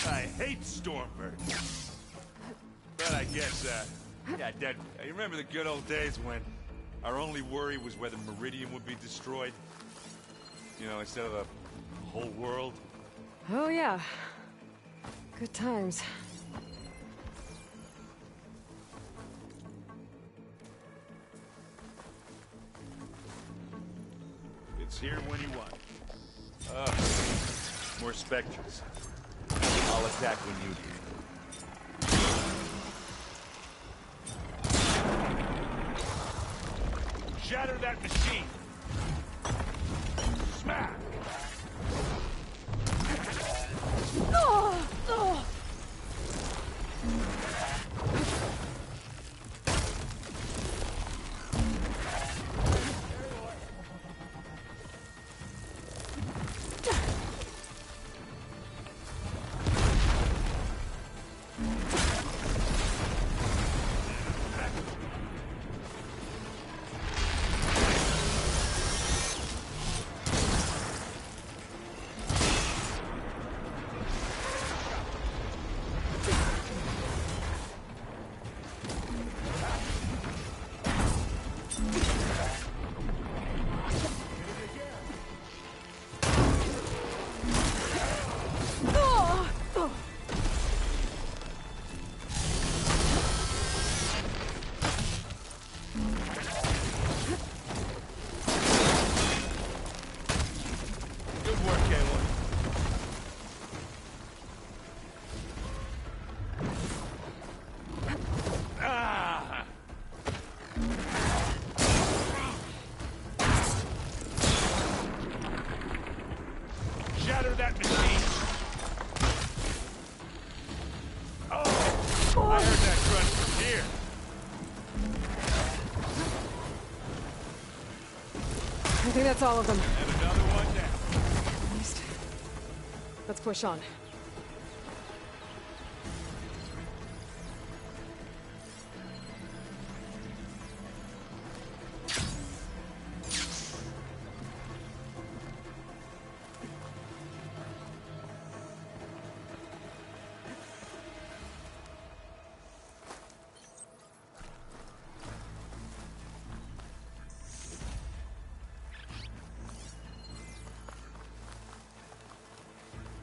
I hate Stormbird. But I guess, yeah, Dad, you remember the good old days when our only worry was whether Meridian would be destroyed? You know, instead of the whole world? Oh yeah. Good times. It's here when you want. More Spectres. I'll attack when you do. Shatter that machine! Smack! Oh! Oh! I think that's all of them. And another one down. At least. Let's push on.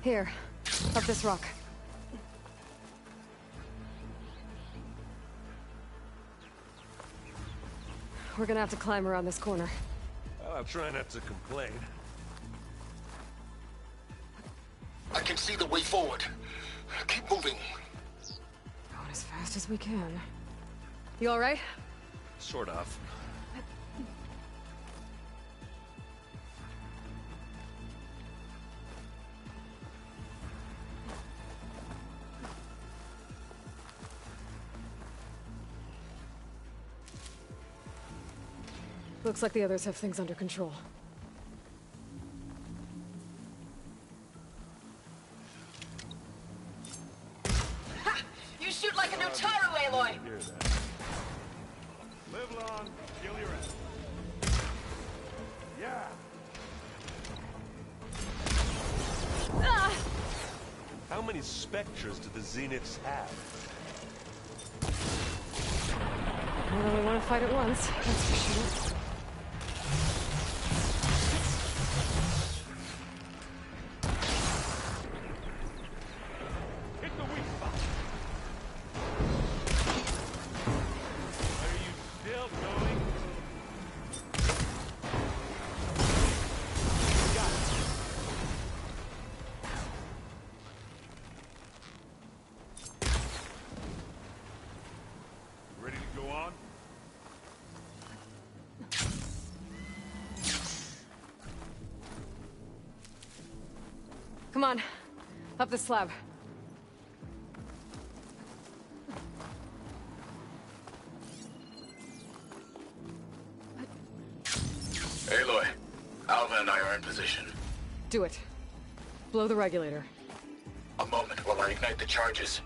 Here, up this rock. We're gonna have to climb around this corner. Well, I'll try not to complain. I can see the way forward. Keep moving. Going as fast as we can. You all right? Sort of. Looks like the others have things under control. Ha! You shoot like a Notaru, Aloy! Live long, kill your enemy. Yeah! Ah! How many Spectres do the Zeniths have? More than we want to fight at once, that's for sure. Hit the weak spot. Are you still going? Got it. Ready to go on? Come on. Up the slab. Aloy, Alva and I are in position. Do it. Blow the regulator. A moment while I ignite the charges.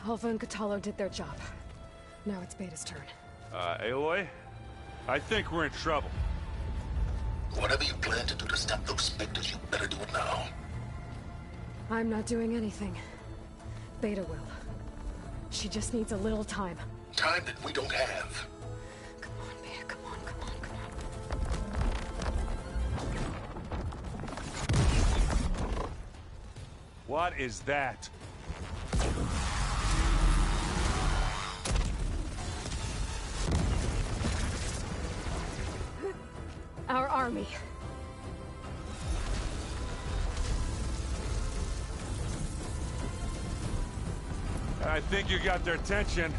Alpha and Kotallo did their job. Now it's Beta's turn. Aloy? I think we're in trouble. Whatever you plan to do to stop those specters, you better do it now. I'm not doing anything. Beta will. She just needs a little time. Time that we don't have. Come on, Beta, come on, come on, come on. What is that? Our army. I think you got their attention.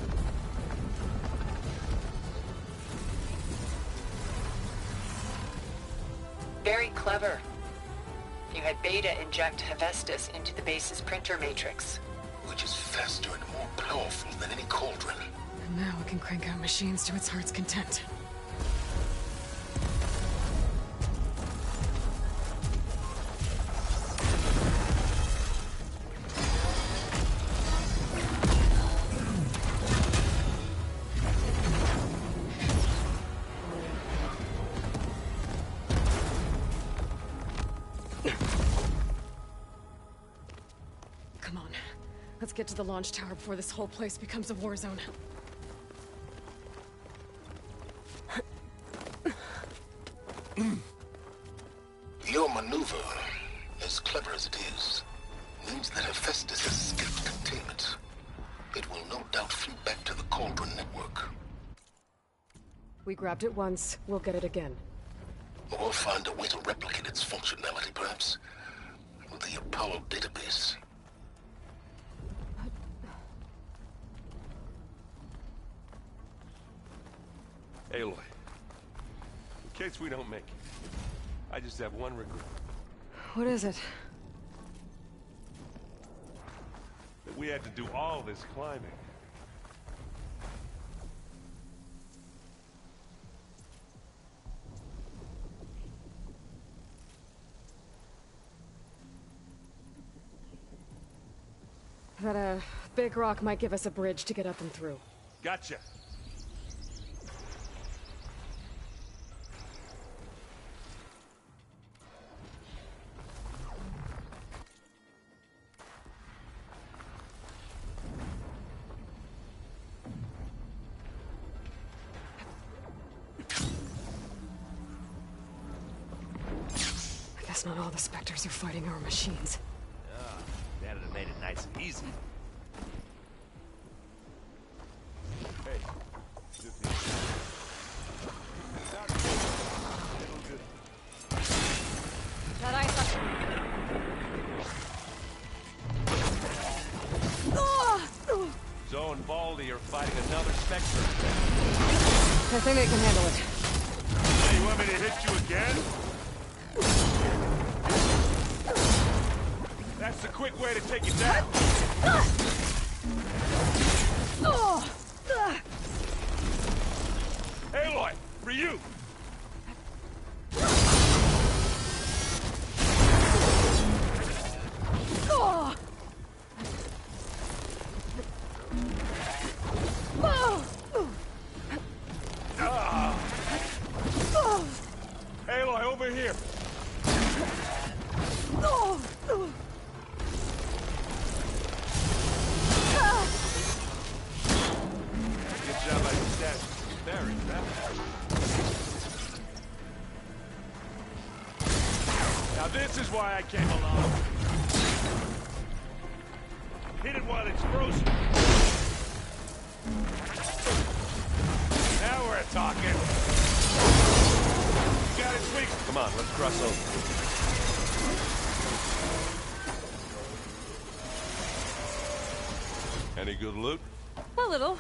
Very clever. You had Beta inject Hephaestus into the base's printer matrix. Which is faster and more powerful than any cauldron. And now it can crank out machines to its heart's content. Come on. Let's get to the launch tower before this whole place becomes a war zone. Your maneuver, as clever as it is, means that Hephaestus has escaped containment. It will no doubt flee back to the Cauldron network. We grabbed it once, we'll get it again. Or find a way to replicate its functionality, perhaps, with the Apollo database. Aloy, in case we don't make it, I just have one regret. What is it? That we had to do all this climbing. That big rock might give us a bridge to get up and through. Gotcha. I guess not all the Spectres are fighting our machines. That'd have made it nice and easy. Hey, That ice up. Zoe and Baldy are fighting another Spectre. I think they can handle it. Hey, you want me to hit you again? That's the quick way to take it down. Aloy, for you. Aloy, over here. Good job I stashed berries, huh? Now this is why I came along. Hit it while it's frozen. Now we're talking. Come on, let's cross over. Any good loot? A little.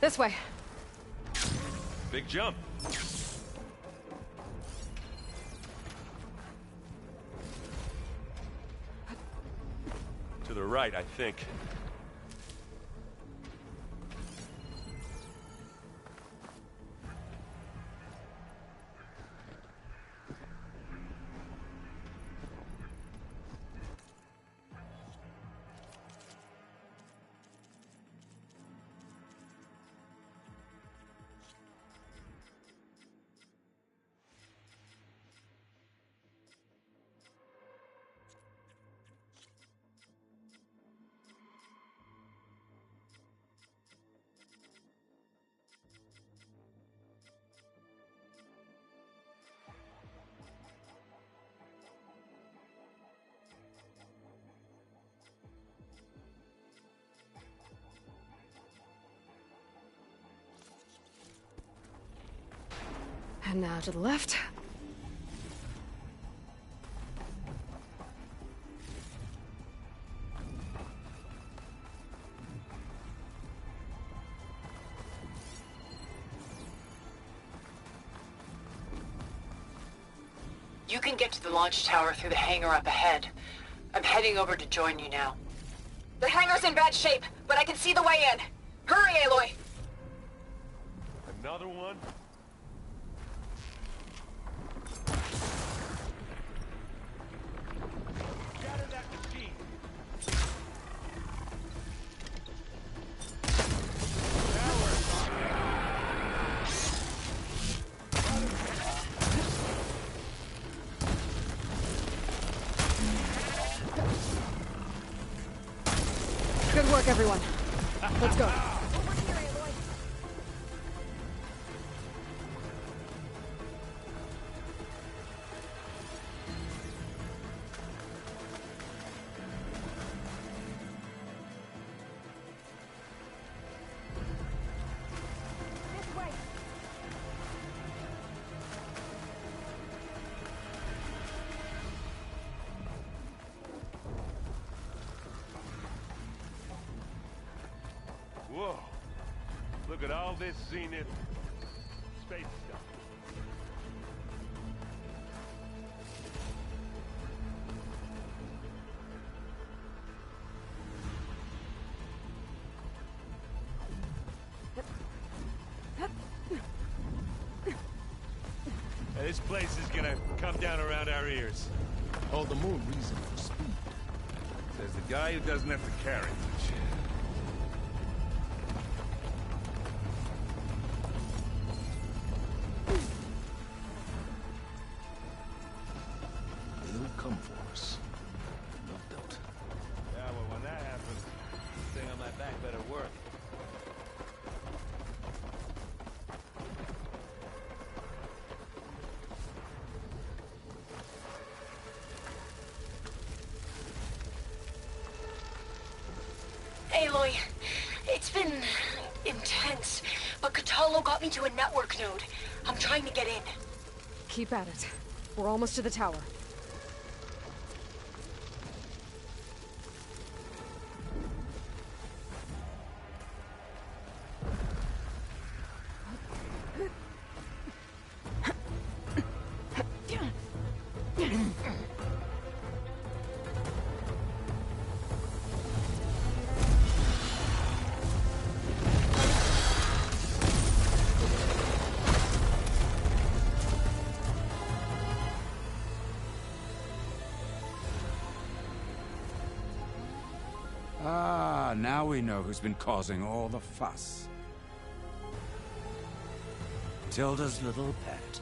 This way. Big jump. To the right, I think. And now to the left. You can get to the launch tower through the hangar up ahead. I'm heading over to join you now. The hangar's in bad shape, but I can see the way in. Hurry, Aloy! Another one? Good work, everyone. Let's go. Whoa. Look at all this Zenith space stuff. Hey, this place is gonna come down around our ears. All the more reason for speed. Says the guy who doesn't have to carry much. They'll come for us. No doubt. Yeah, well, when that happens, the thing on my back better work. Aloy, it's been intense, but Kotallo got me to a network node. I'm trying to get in. Keep at it. We're almost to the tower. Now we know who's been causing all the fuss. Tilda's little pet.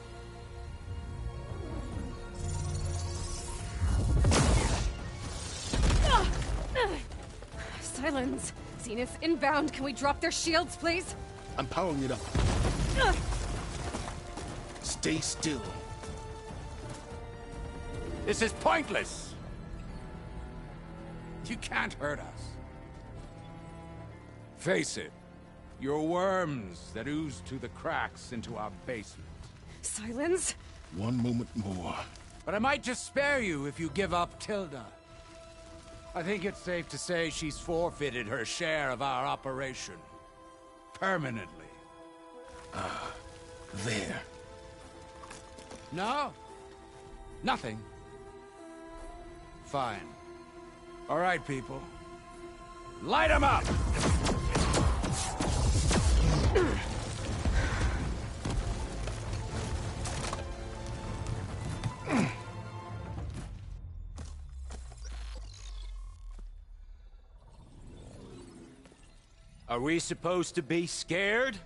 Silence! Zenith, inbound. Can we drop their shields, please? I'm powering it up. Stay still. This is pointless! You can't hurt us. Face it, you're worms that ooze through the cracks into our basement. Silence? One moment more. But I might just spare you if you give up Tilda. I think it's safe to say she's forfeited her share of our operation. Permanently. There. No? Nothing? Fine. All right, people. Light 'em up! Are we supposed to be scared?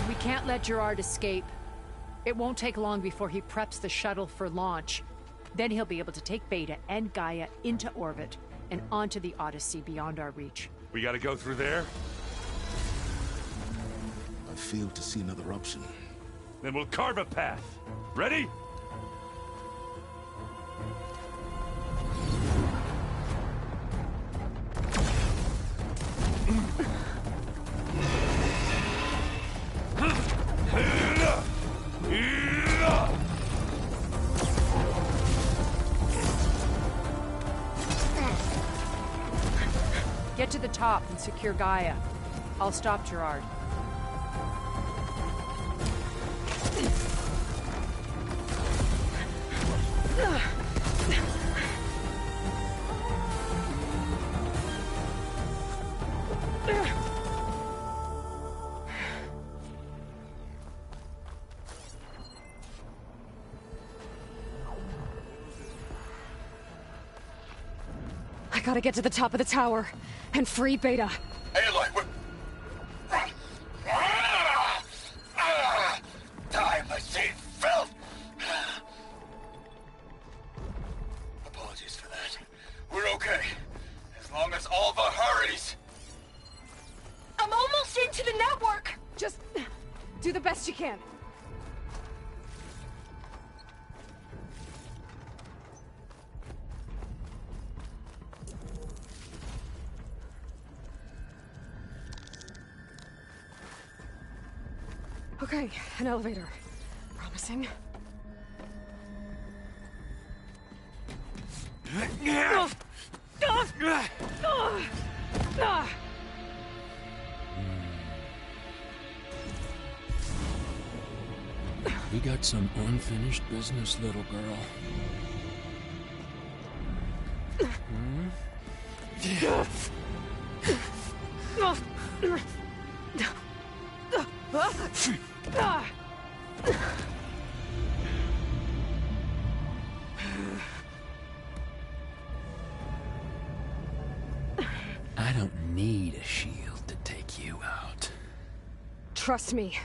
We can't let Gerard escape. It won't take long before he preps the shuttle for launch. Then he'll be able to take Beta and Gaia into orbit and onto the Odyssey beyond our reach. We gotta go through there? I failed to see another option. Then we'll carve a path. Ready? Get to the top and secure Gaia. I'll stop Gerard. I gotta get to the top of the tower and free Beta. Aloy, we're... Time machine filth! Apologies for that. We're okay. As long as Alva hurries. I'm almost into the network! Just do the best you can. Okay, an elevator. Promising. We got some unfinished business, little girl. I don't need a shield to take you out. Trust me,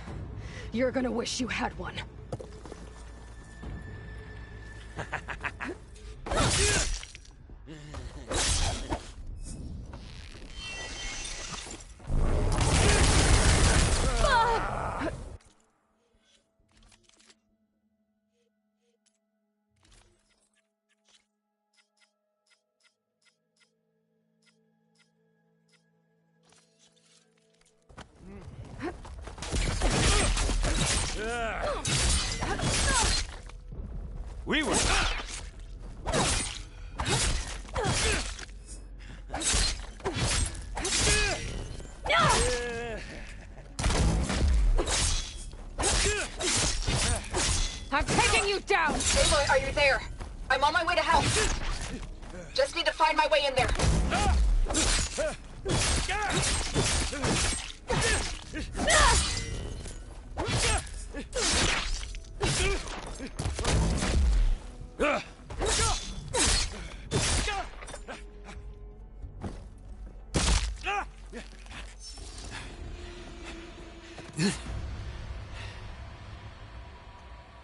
you're gonna wish you had one. We were... I'm taking you down! Aloy, are you there? I'm on my way to help. Just need to find my way in there.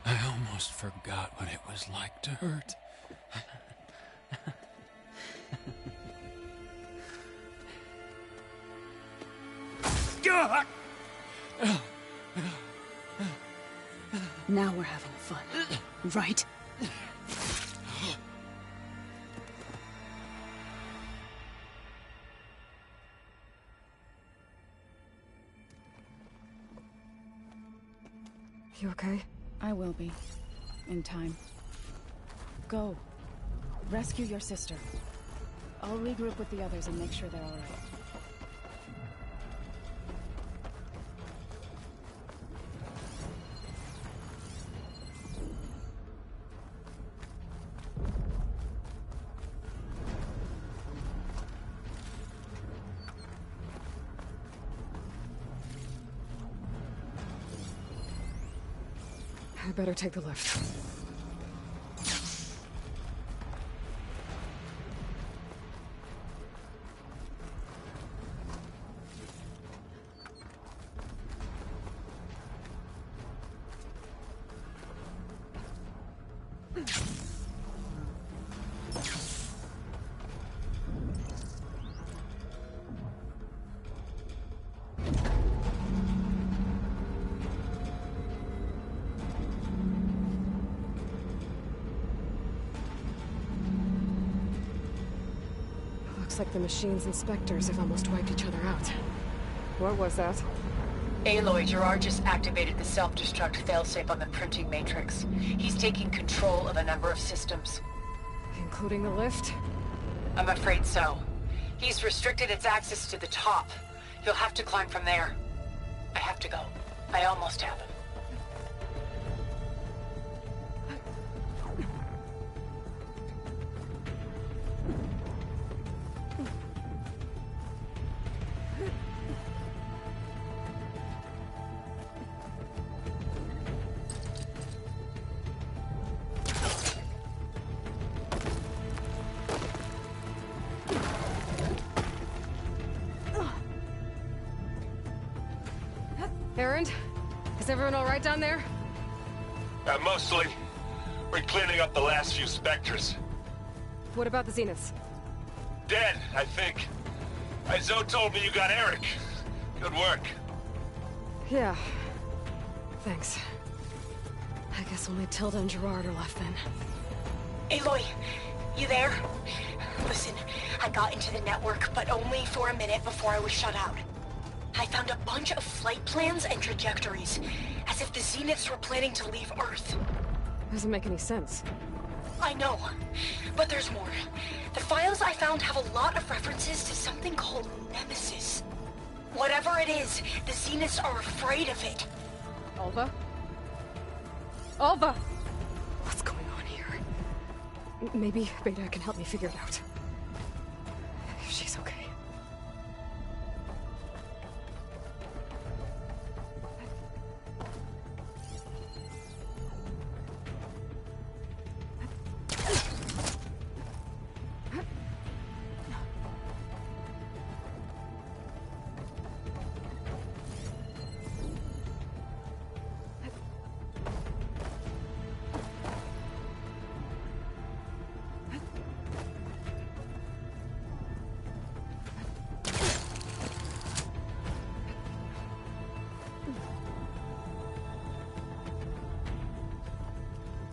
I almost forgot what it was like to hurt. Now we're having fun, right? You okay? I will be. In time. Go. Rescue your sister. I'll regroup with the others and make sure they're all right. I better take the lift. Looks like the machine's inspectors have almost wiped each other out. What was that? Aloy, Gerard just activated the self-destruct failsafe on the printing matrix. He's taking control of a number of systems. Including the lift? I'm afraid so. He's restricted its access to the top. You'll have to climb from there. I have to go. I almost have him. Erend? Is everyone all right down there? Mostly. We're cleaning up the last few Spectres. What about the Zeniths? Dead, I think. Zoe told me you got Eric. Good work. Yeah. Thanks. I guess only Tilda and Gerard are left then. Aloy, you there? Listen, I got into the network, but only for a minute before I was shut out. I found a bunch of flight plans and trajectories, as if the Zeniths were planning to leave Earth. Doesn't make any sense. I know, but there's more. The files I found have a lot of references to something called Nemesis. Whatever it is, the Zeniths are afraid of it. Alva? Alva! What's going on here? Maybe Beta can help me figure it out. If she's okay.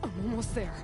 I'm almost there.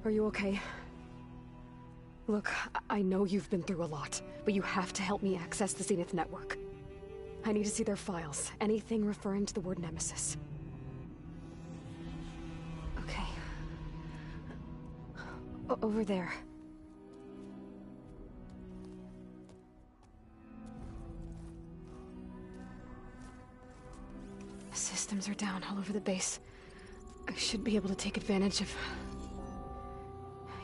Are you okay? Look, I know you've been through a lot, but you have to help me access the Zenith network. I need to see their files. Anything referring to the word Nemesis. Okay. Over there. The systems are down all over the base. I should be able to take advantage of...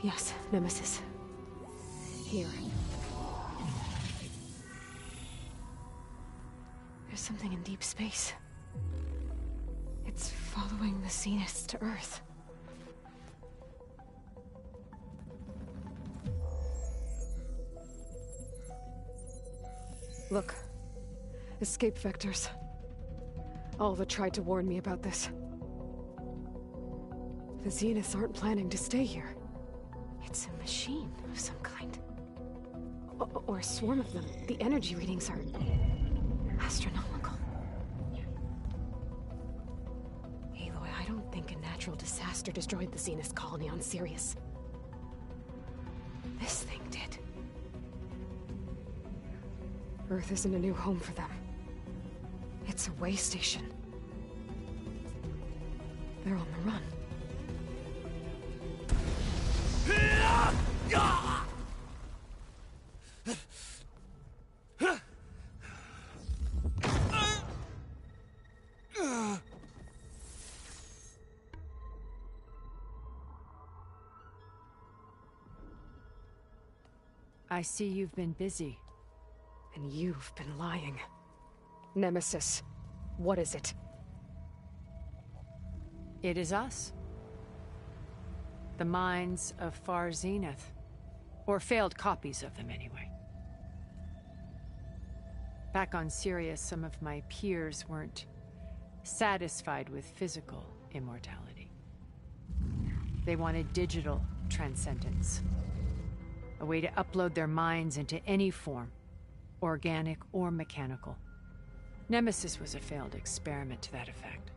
Yes, Nemesis. Here. There's something in deep space. It's following the Zeniths to Earth. Look. Escape vectors. Alva tried to warn me about this. The Zeniths aren't planning to stay here. It's a machine of some kind. Or a swarm of them. The energy readings are... astronomical. Aloy, I don't think a natural disaster destroyed the Zenith colony on Sirius. This thing did. Earth isn't a new home for them. It's a way station. They're on the run. I see you've been busy. And you've been lying. Nemesis, what is it? It is us. The minds of Far Zenith. Or failed copies of them, anyway. Back on Sirius, some of my peers weren't satisfied with physical immortality. They wanted digital transcendence. A way to upload their minds into any form, organic or mechanical. Nemesis was a failed experiment to that effect.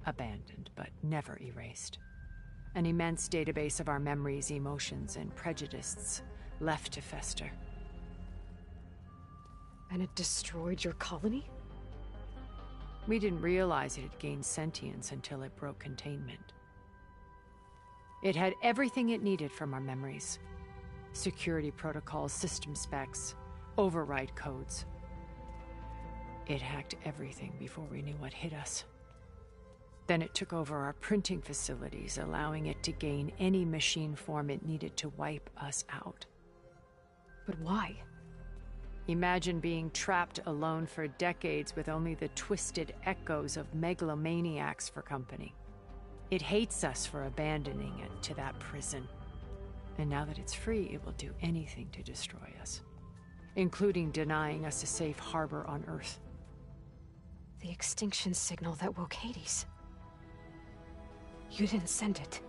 Abandoned, but never erased. An immense database of our memories, emotions, and prejudices left to fester. And it destroyed your colony? We didn't realize it had gained sentience until it broke containment. It had everything it needed from our memories. Security protocols, system specs, override codes. It hacked everything before we knew what hit us. Then it took over our printing facilities, allowing it to gain any machine form it needed to wipe us out. But why? Imagine being trapped alone for decades with only the twisted echoes of megalomaniacs for company. It hates us for abandoning it to that prison. And now that it's free, it will do anything to destroy us, including denying us a safe harbor on Earth. The extinction signal that woke Hades. You didn't send it.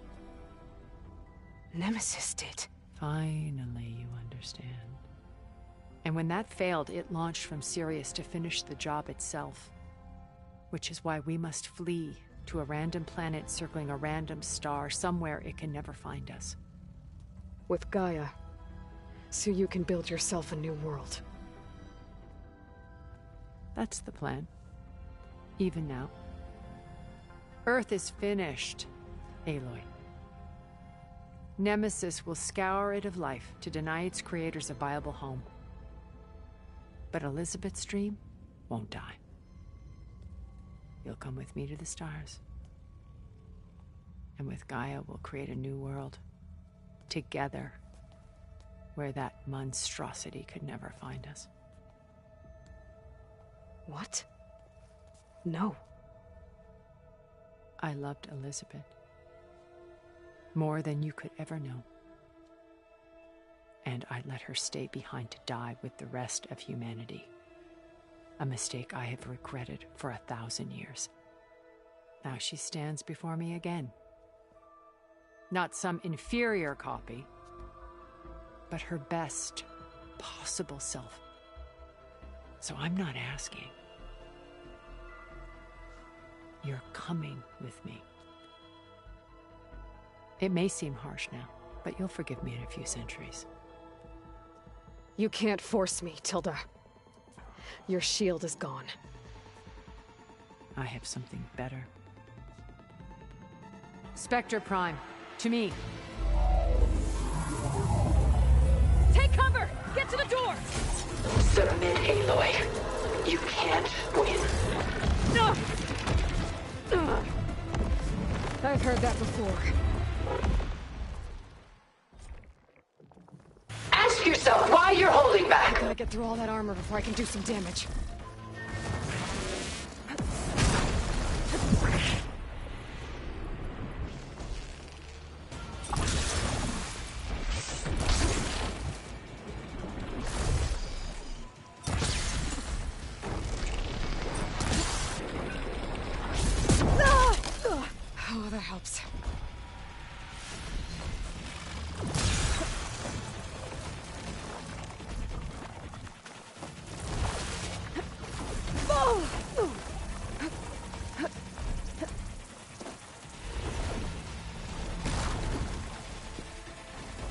Nemesis did. Finally, you understand. And when that failed, it launched from Sirius to finish the job itself. Which is why we must flee to a random planet circling a random star, somewhere it can never find us. With Gaia, so you can build yourself a new world. That's the plan. Even now. Earth is finished, Aloy. Nemesis will scour it of life to deny its creators a viable home. But Elizabeth's dream won't die. You'll come with me to the stars. And with Gaia, we'll create a new world. Together. Where that monstrosity could never find us. What? No. I loved Elizabeth. More than you could ever know. And I let her stay behind to die with the rest of humanity. A mistake I have regretted for 1,000 years. Now she stands before me again. Not some inferior copy, but her best possible self. So I'm not asking. You're coming with me. It may seem harsh now, but you'll forgive me in a few centuries. You can't force me, Tilda. Your shield is gone. I have something better. Spectre Prime, to me. Take cover! Get to the door! Submit, Aloy. You can't win. I've heard that before. Ask yourself why you're holding back. I gotta get through all that armor before I can do some damage. Oh, that helps.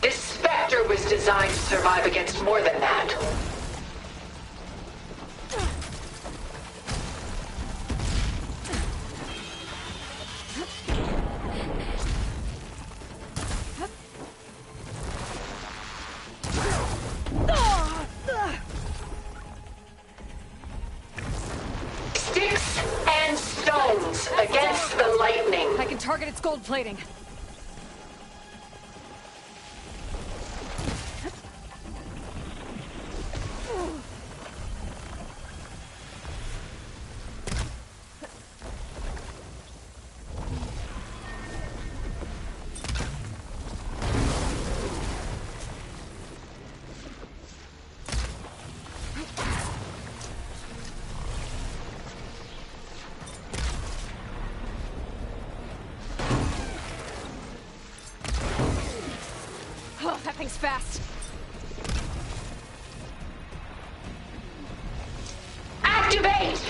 This Spectre was designed to survive against more than that. Sticks and stones against the lightning. I can target its gold plating. Oh, that thing's fast. Activate!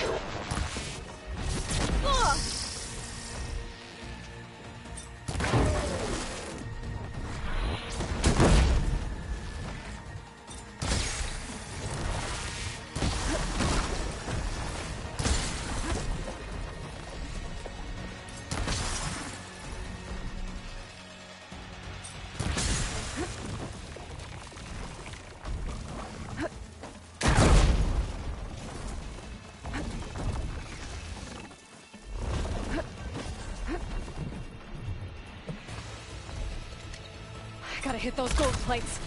Gotta hit those gold plates.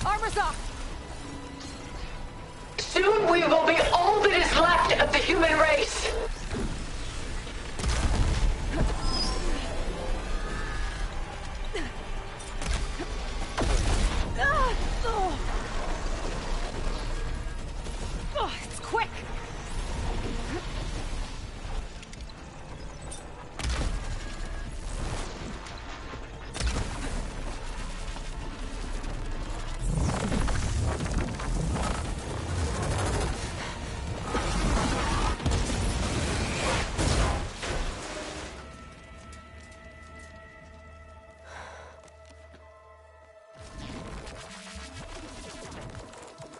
Armor's off! Soon we will be all that is left of the human race. Oh, it's quick!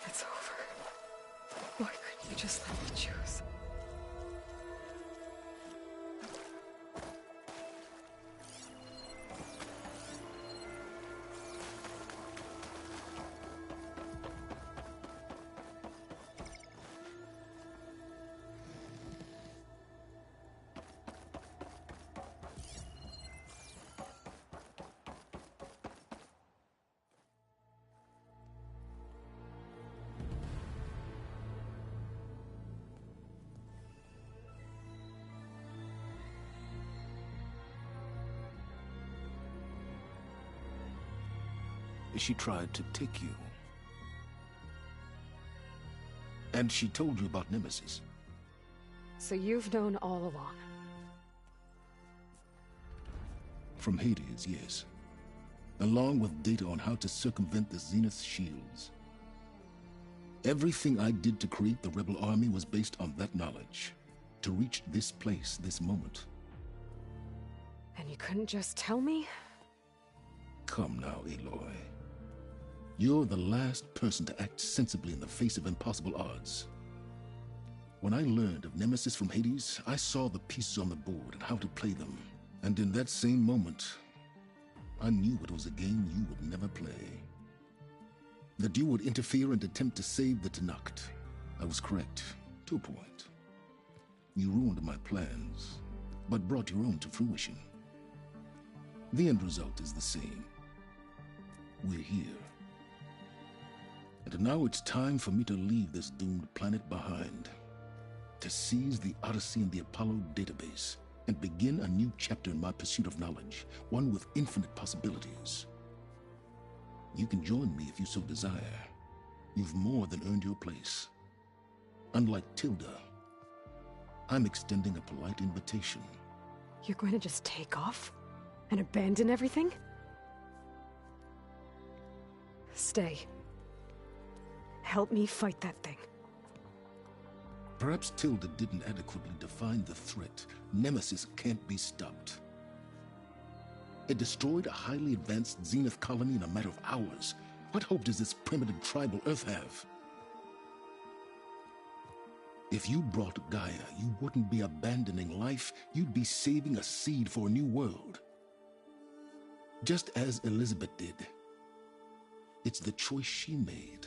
It's over. Why couldn't you just let me choose? She tried to take you. And she told you about Nemesis. So you've known all along. From Hades, yes. Along with data on how to circumvent the Zenith shields. Everything I did to create the Rebel Army was based on that knowledge. To reach this place, this moment. And you couldn't just tell me? Come now, Aloy. You're the last person to act sensibly in the face of impossible odds. When I learned of Nemesis from Hades, I saw the pieces on the board and how to play them. And in that same moment, I knew it was a game you would never play. That you would interfere and attempt to save the Tenakth. I was correct, to a point. You ruined my plans, but brought your own to fruition. The end result is the same. We're here. And now it's time for me to leave this doomed planet behind. To seize the Odyssey and the Apollo database, and begin a new chapter in my pursuit of knowledge, one with infinite possibilities. You can join me if you so desire. You've more than earned your place. Unlike Tilda, I'm extending a polite invitation. You're going to just take off? And abandon everything? Stay. Help me fight that thing. Perhaps Tilda didn't adequately define the threat. Nemesis can't be stopped. It destroyed a highly advanced Zenith colony in a matter of hours. What hope does this primitive tribal Earth have? If you brought Gaia, you wouldn't be abandoning life, you'd be saving a seed for a new world. Just as Elizabeth did. It's the choice she made.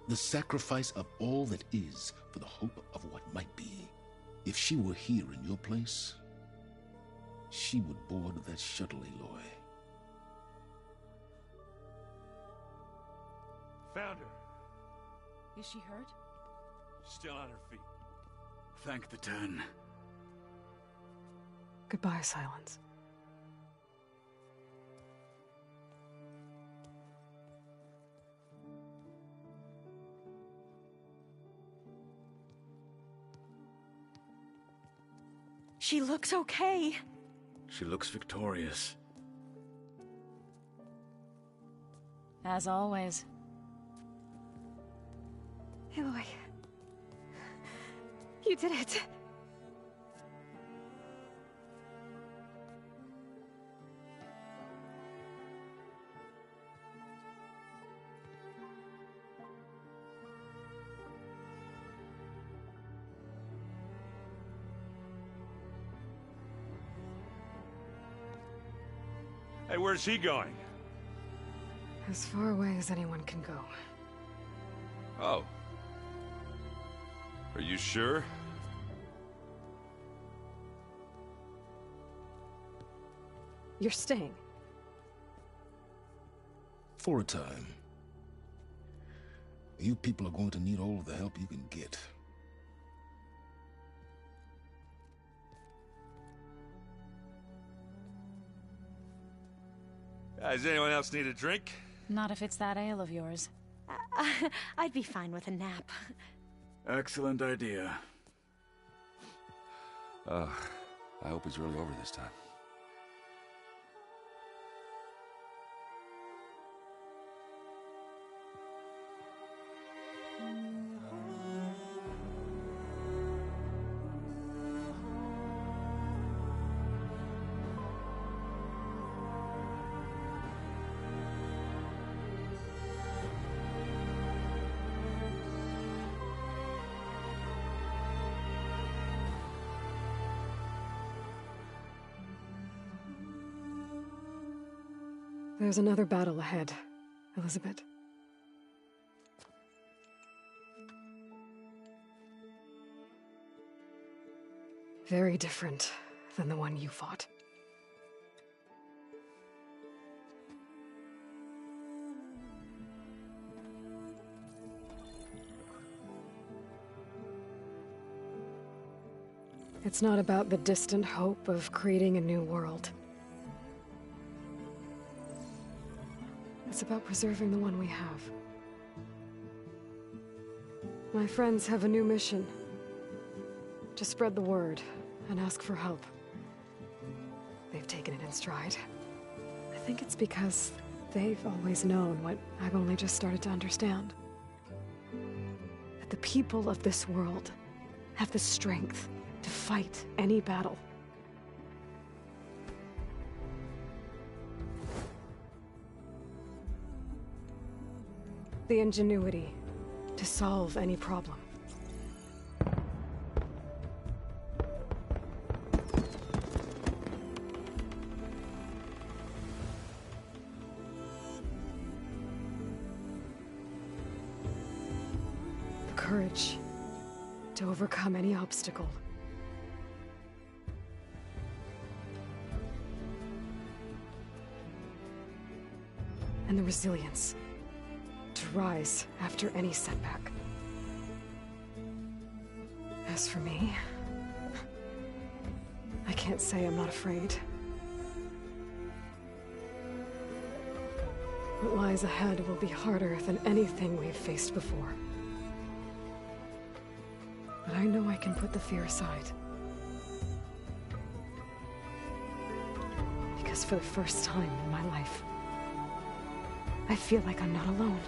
The sacrifice of all that is for the hope of what might be. If she were here in your place, she would board that shuttle, Aloy. Found her. Is she hurt? Still on her feet. Thank the Ten. Goodbye, Silence. She looks okay. She looks victorious. As always. Aloy. You did it. Hey, where's he going? As far away as anyone can go. Oh. Are you sure? You're staying. For a time. You people are going to need all of the help you can get. Does anyone else need a drink? Not if it's that ale of yours. I'd be fine with a nap. Excellent idea. I hope it's really over this time. There's another battle ahead, Elizabeth. Very different than the one you fought. It's not about the distant hope of creating a new world. It's about preserving the one we have. My friends have a new mission. To spread the word and ask for help. They've taken it in stride. I think it's because they've always known what I've only just started to understand. That the people of this world have the strength to fight any battle. The ingenuity to solve any problem. The courage to overcome any obstacle. And the resilience to rise after any setback. As for me, I can't say I'm not afraid. What lies ahead will be harder than anything we've faced before. But I know I can put the fear aside. Because for the first time in my life, I feel like I'm not alone.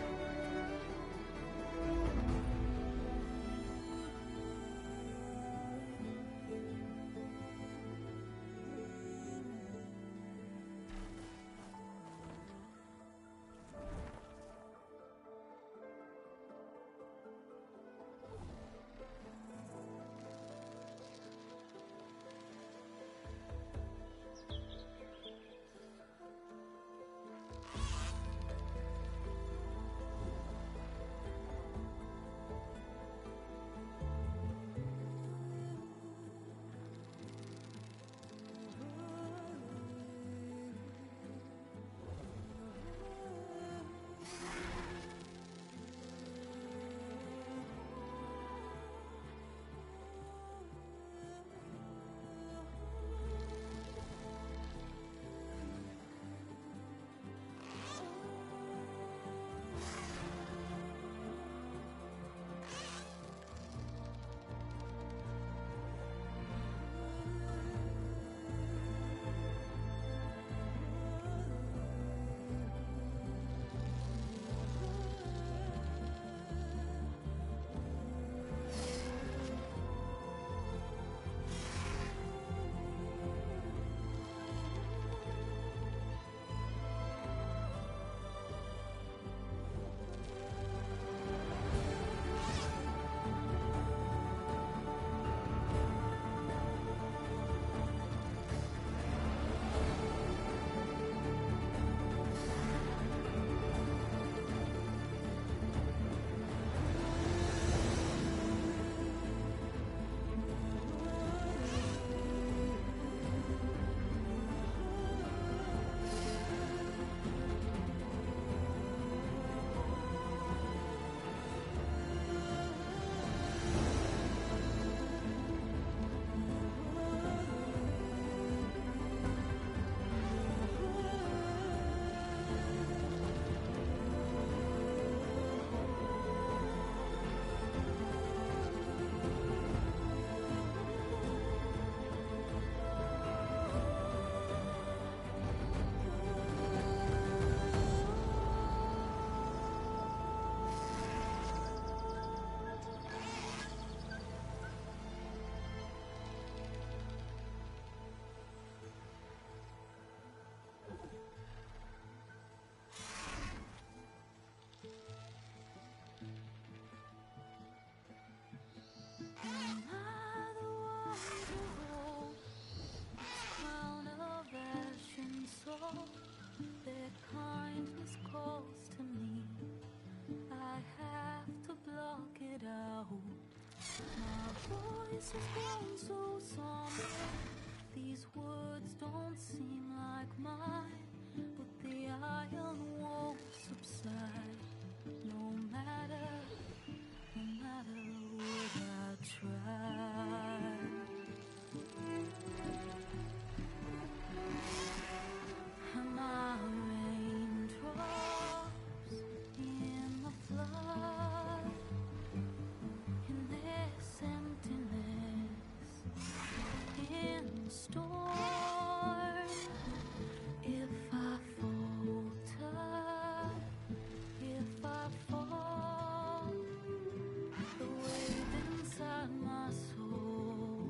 Their kindness calls to me. I have to block it out. My voice has grown so somber. These words don't seem like mine, but the iron won't subside. No matter what I try. Am I raindrops in the flood? In this emptiness, in the storm. If I falter, if I fall, the weight inside my soul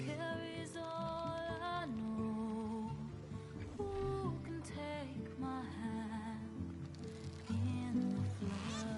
carries all I know. Who can take my hand in the flood?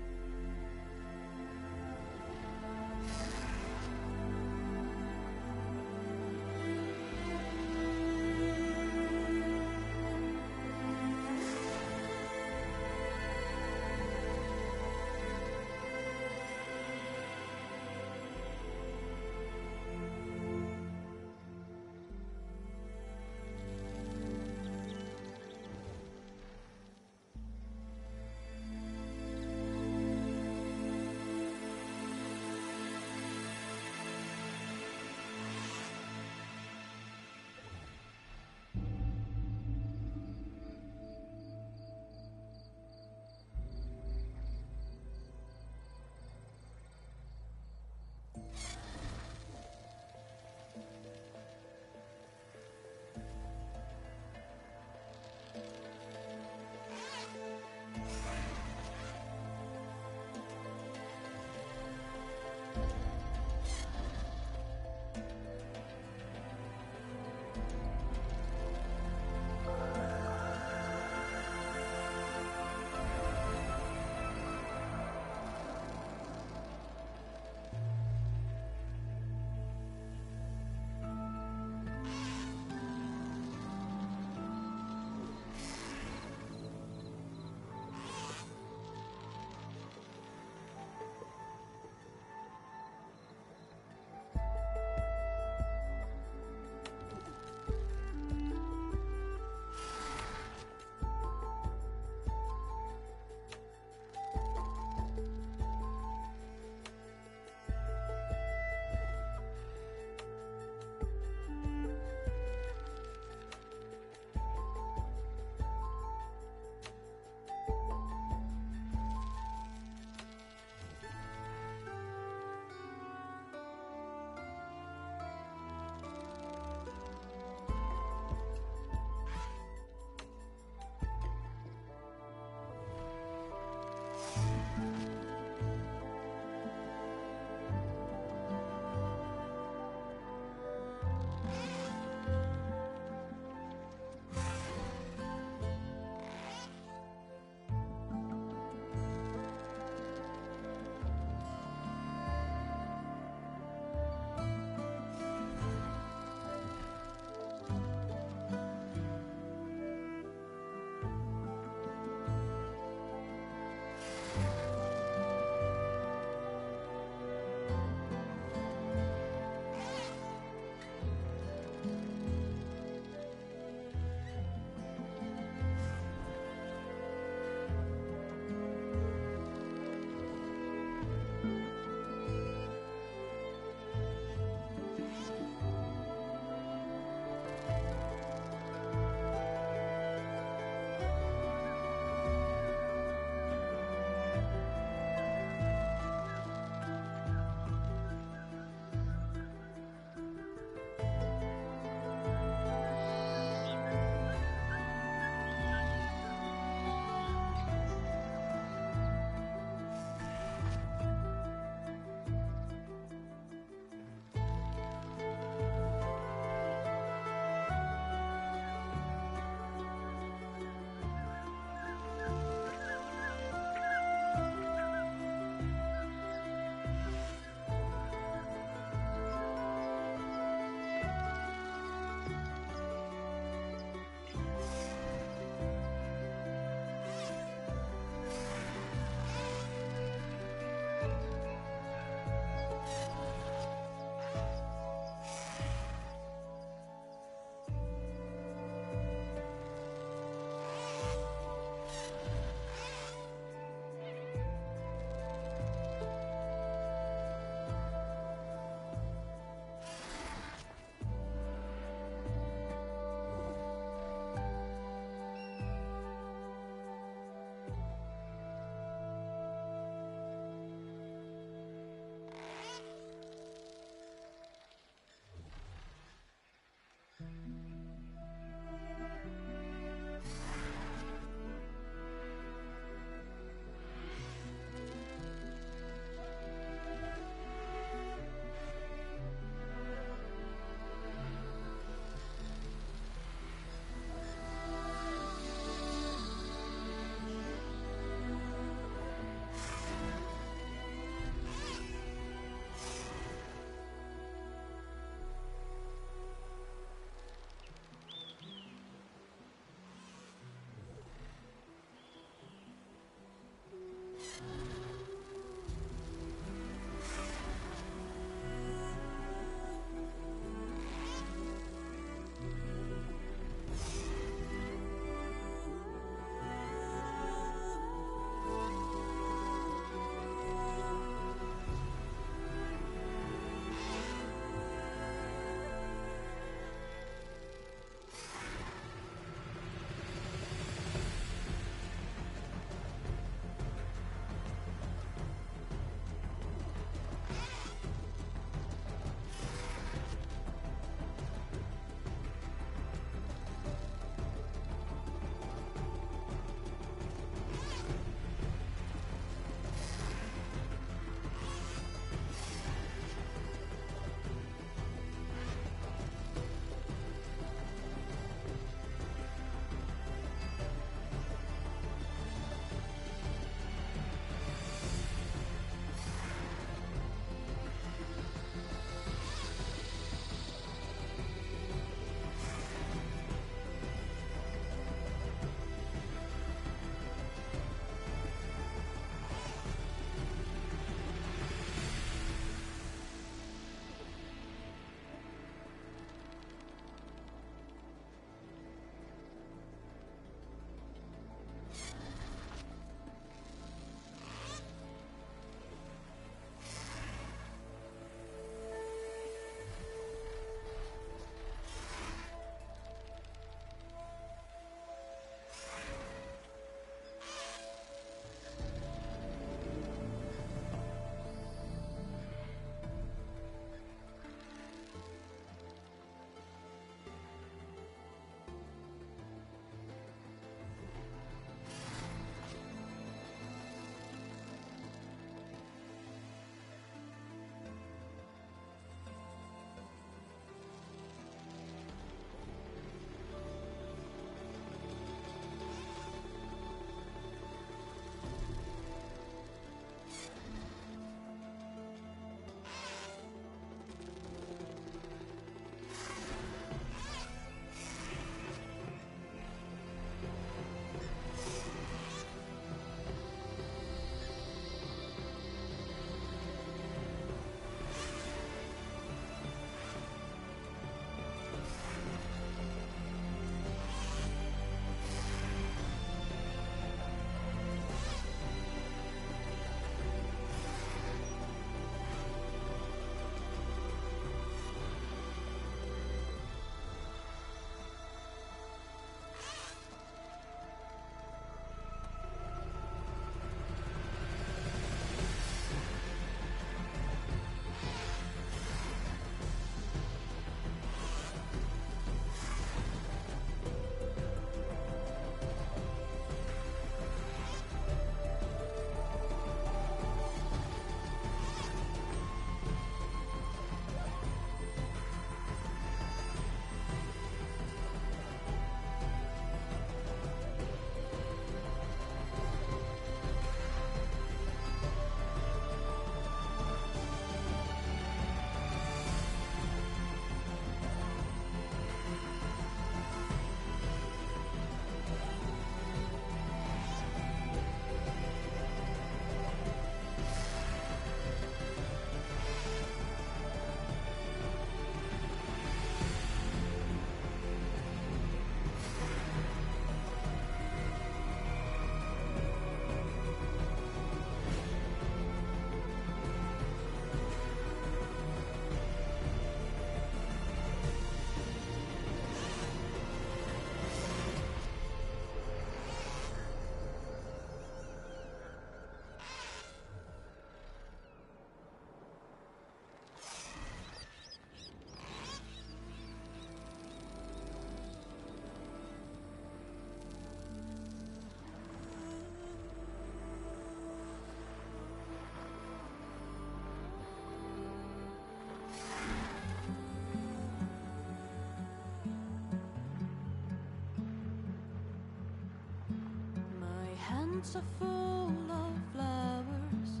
hands are full of flowers,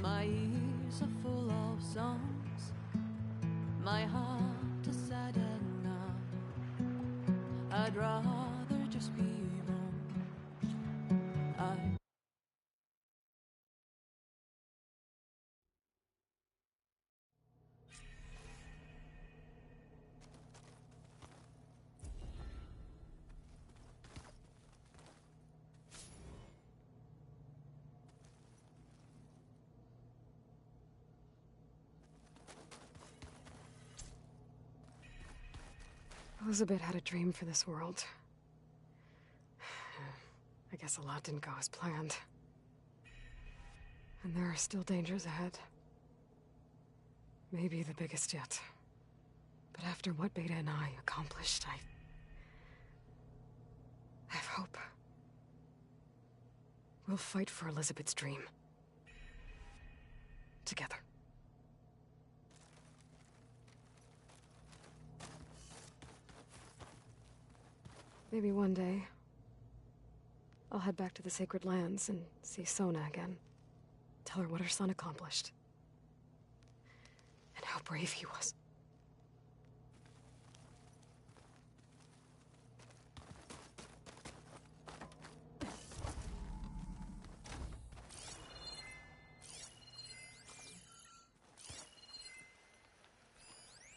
my ears are full of songs, my heart is sad and numb. I'd rather just be wrong. Elizabeth had a dream for this world. I guess a lot didn't go as planned. And there are still dangers ahead. Maybe the biggest yet. But after what Beta and I accomplished, I have hope. We'll fight for Elizabeth's dream. Together. Maybe one day, I'll head back to the Sacred Lands and see Sona again. Tell her what her son accomplished. And how brave he was.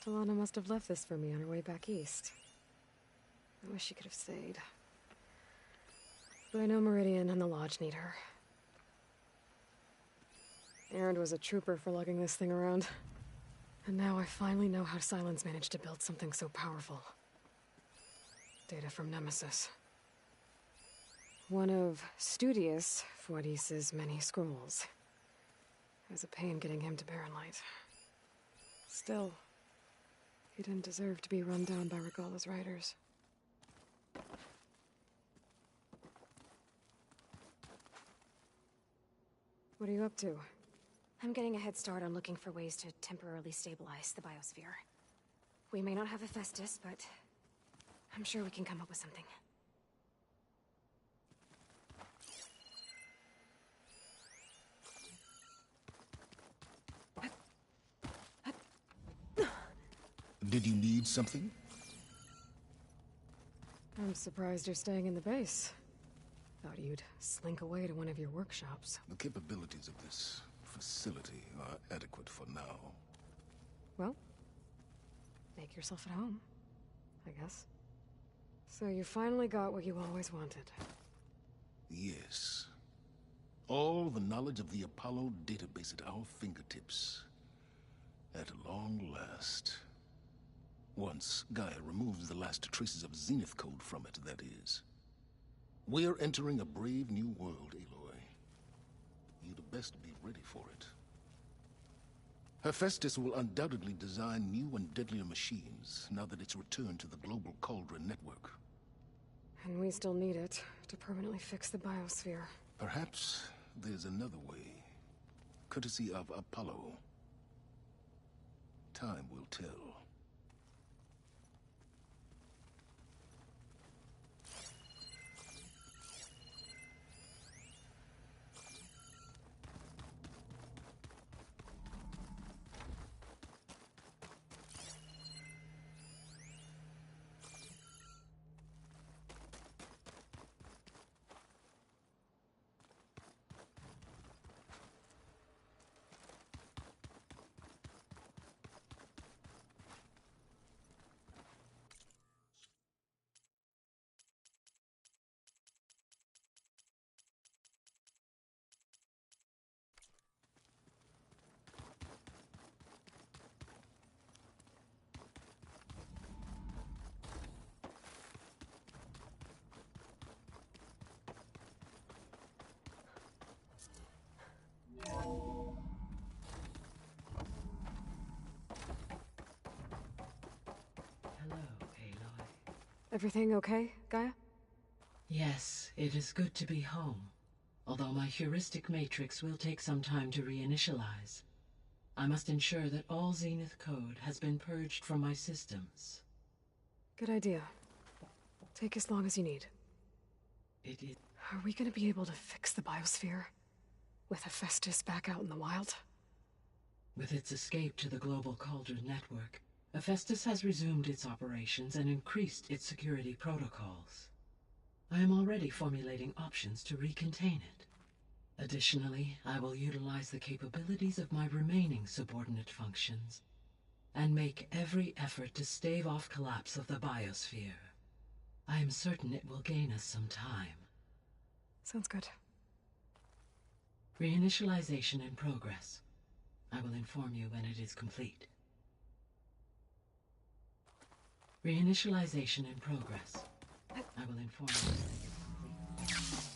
Talana must have left this for me on her way back east. I wish she could have stayed. But I know Meridian and the Lodge need her. Erend was a trooper for lugging this thing around. And now I finally know how Sylens managed to build something so powerful. Data from Nemesis. One of Studious Fuadis's many scrolls. It was a pain getting him to Barren Light. Still, he didn't deserve to be run down by Regalla's riders. What are you up to? I'm getting a head start on looking for ways to temporarily stabilize the biosphere. We may not have Hephaestus, but I'm sure we can come up with something. Did you need something? I'm surprised you're staying in the base. Thought you'd slink away to one of your workshops. The capabilities of this facility are adequate for now. Well, make yourself at home, I guess. So you finally got what you always wanted. Yes. All the knowledge of the Apollo database at our fingertips. At long last. Once Gaia removes the last traces of Zenith code from it, that is. We're entering a brave new world, Aloy. You'd best be ready for it. Hephaestus will undoubtedly design new and deadlier machines now that it's returned to the global Cauldron network. And we still need it to permanently fix the biosphere. Perhaps there's another way. Courtesy of Apollo. Time will tell. Everything okay, Gaia? Yes, it is good to be home. Although my heuristic matrix will take some time to reinitialize. I must ensure that all Zenith code has been purged from my systems. Good idea. Take as long as you need. It is... Are we gonna be able to fix the biosphere? With Hephaestus back out in the wild? With its escape to the global Cauldron network, Hephaestus has resumed its operations and increased its security protocols. I am already formulating options to recontain it. Additionally, I will utilize the capabilities of my remaining subordinate functions and make every effort to stave off collapse of the biosphere. I am certain it will gain us some time. Sounds good. Reinitialization in progress. I will inform you when it is complete. Reinitialization in progress. I will inform you when it is complete.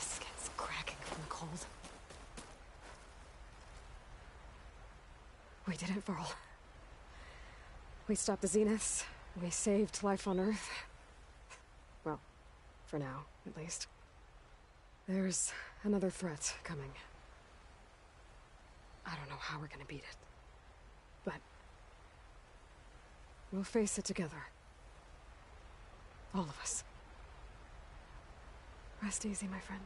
Skin's cracking from the cold. We did it, Varl. We stopped the Zeniths. We saved life on Earth. Well, for now, at least. There's another threat coming. I don't know how we're gonna beat it. But we'll face it together. All of us. Rest easy, my friend.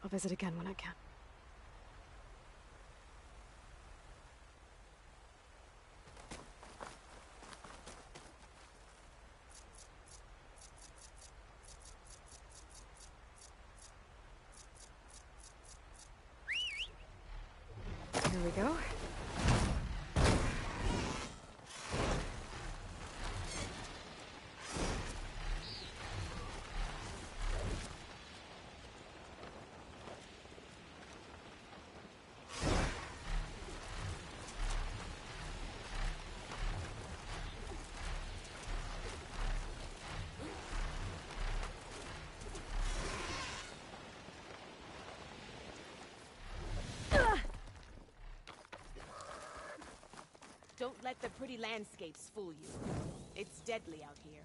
I'll visit again when I can. Here we go. Don't let the pretty landscapes fool you. It's deadly out here.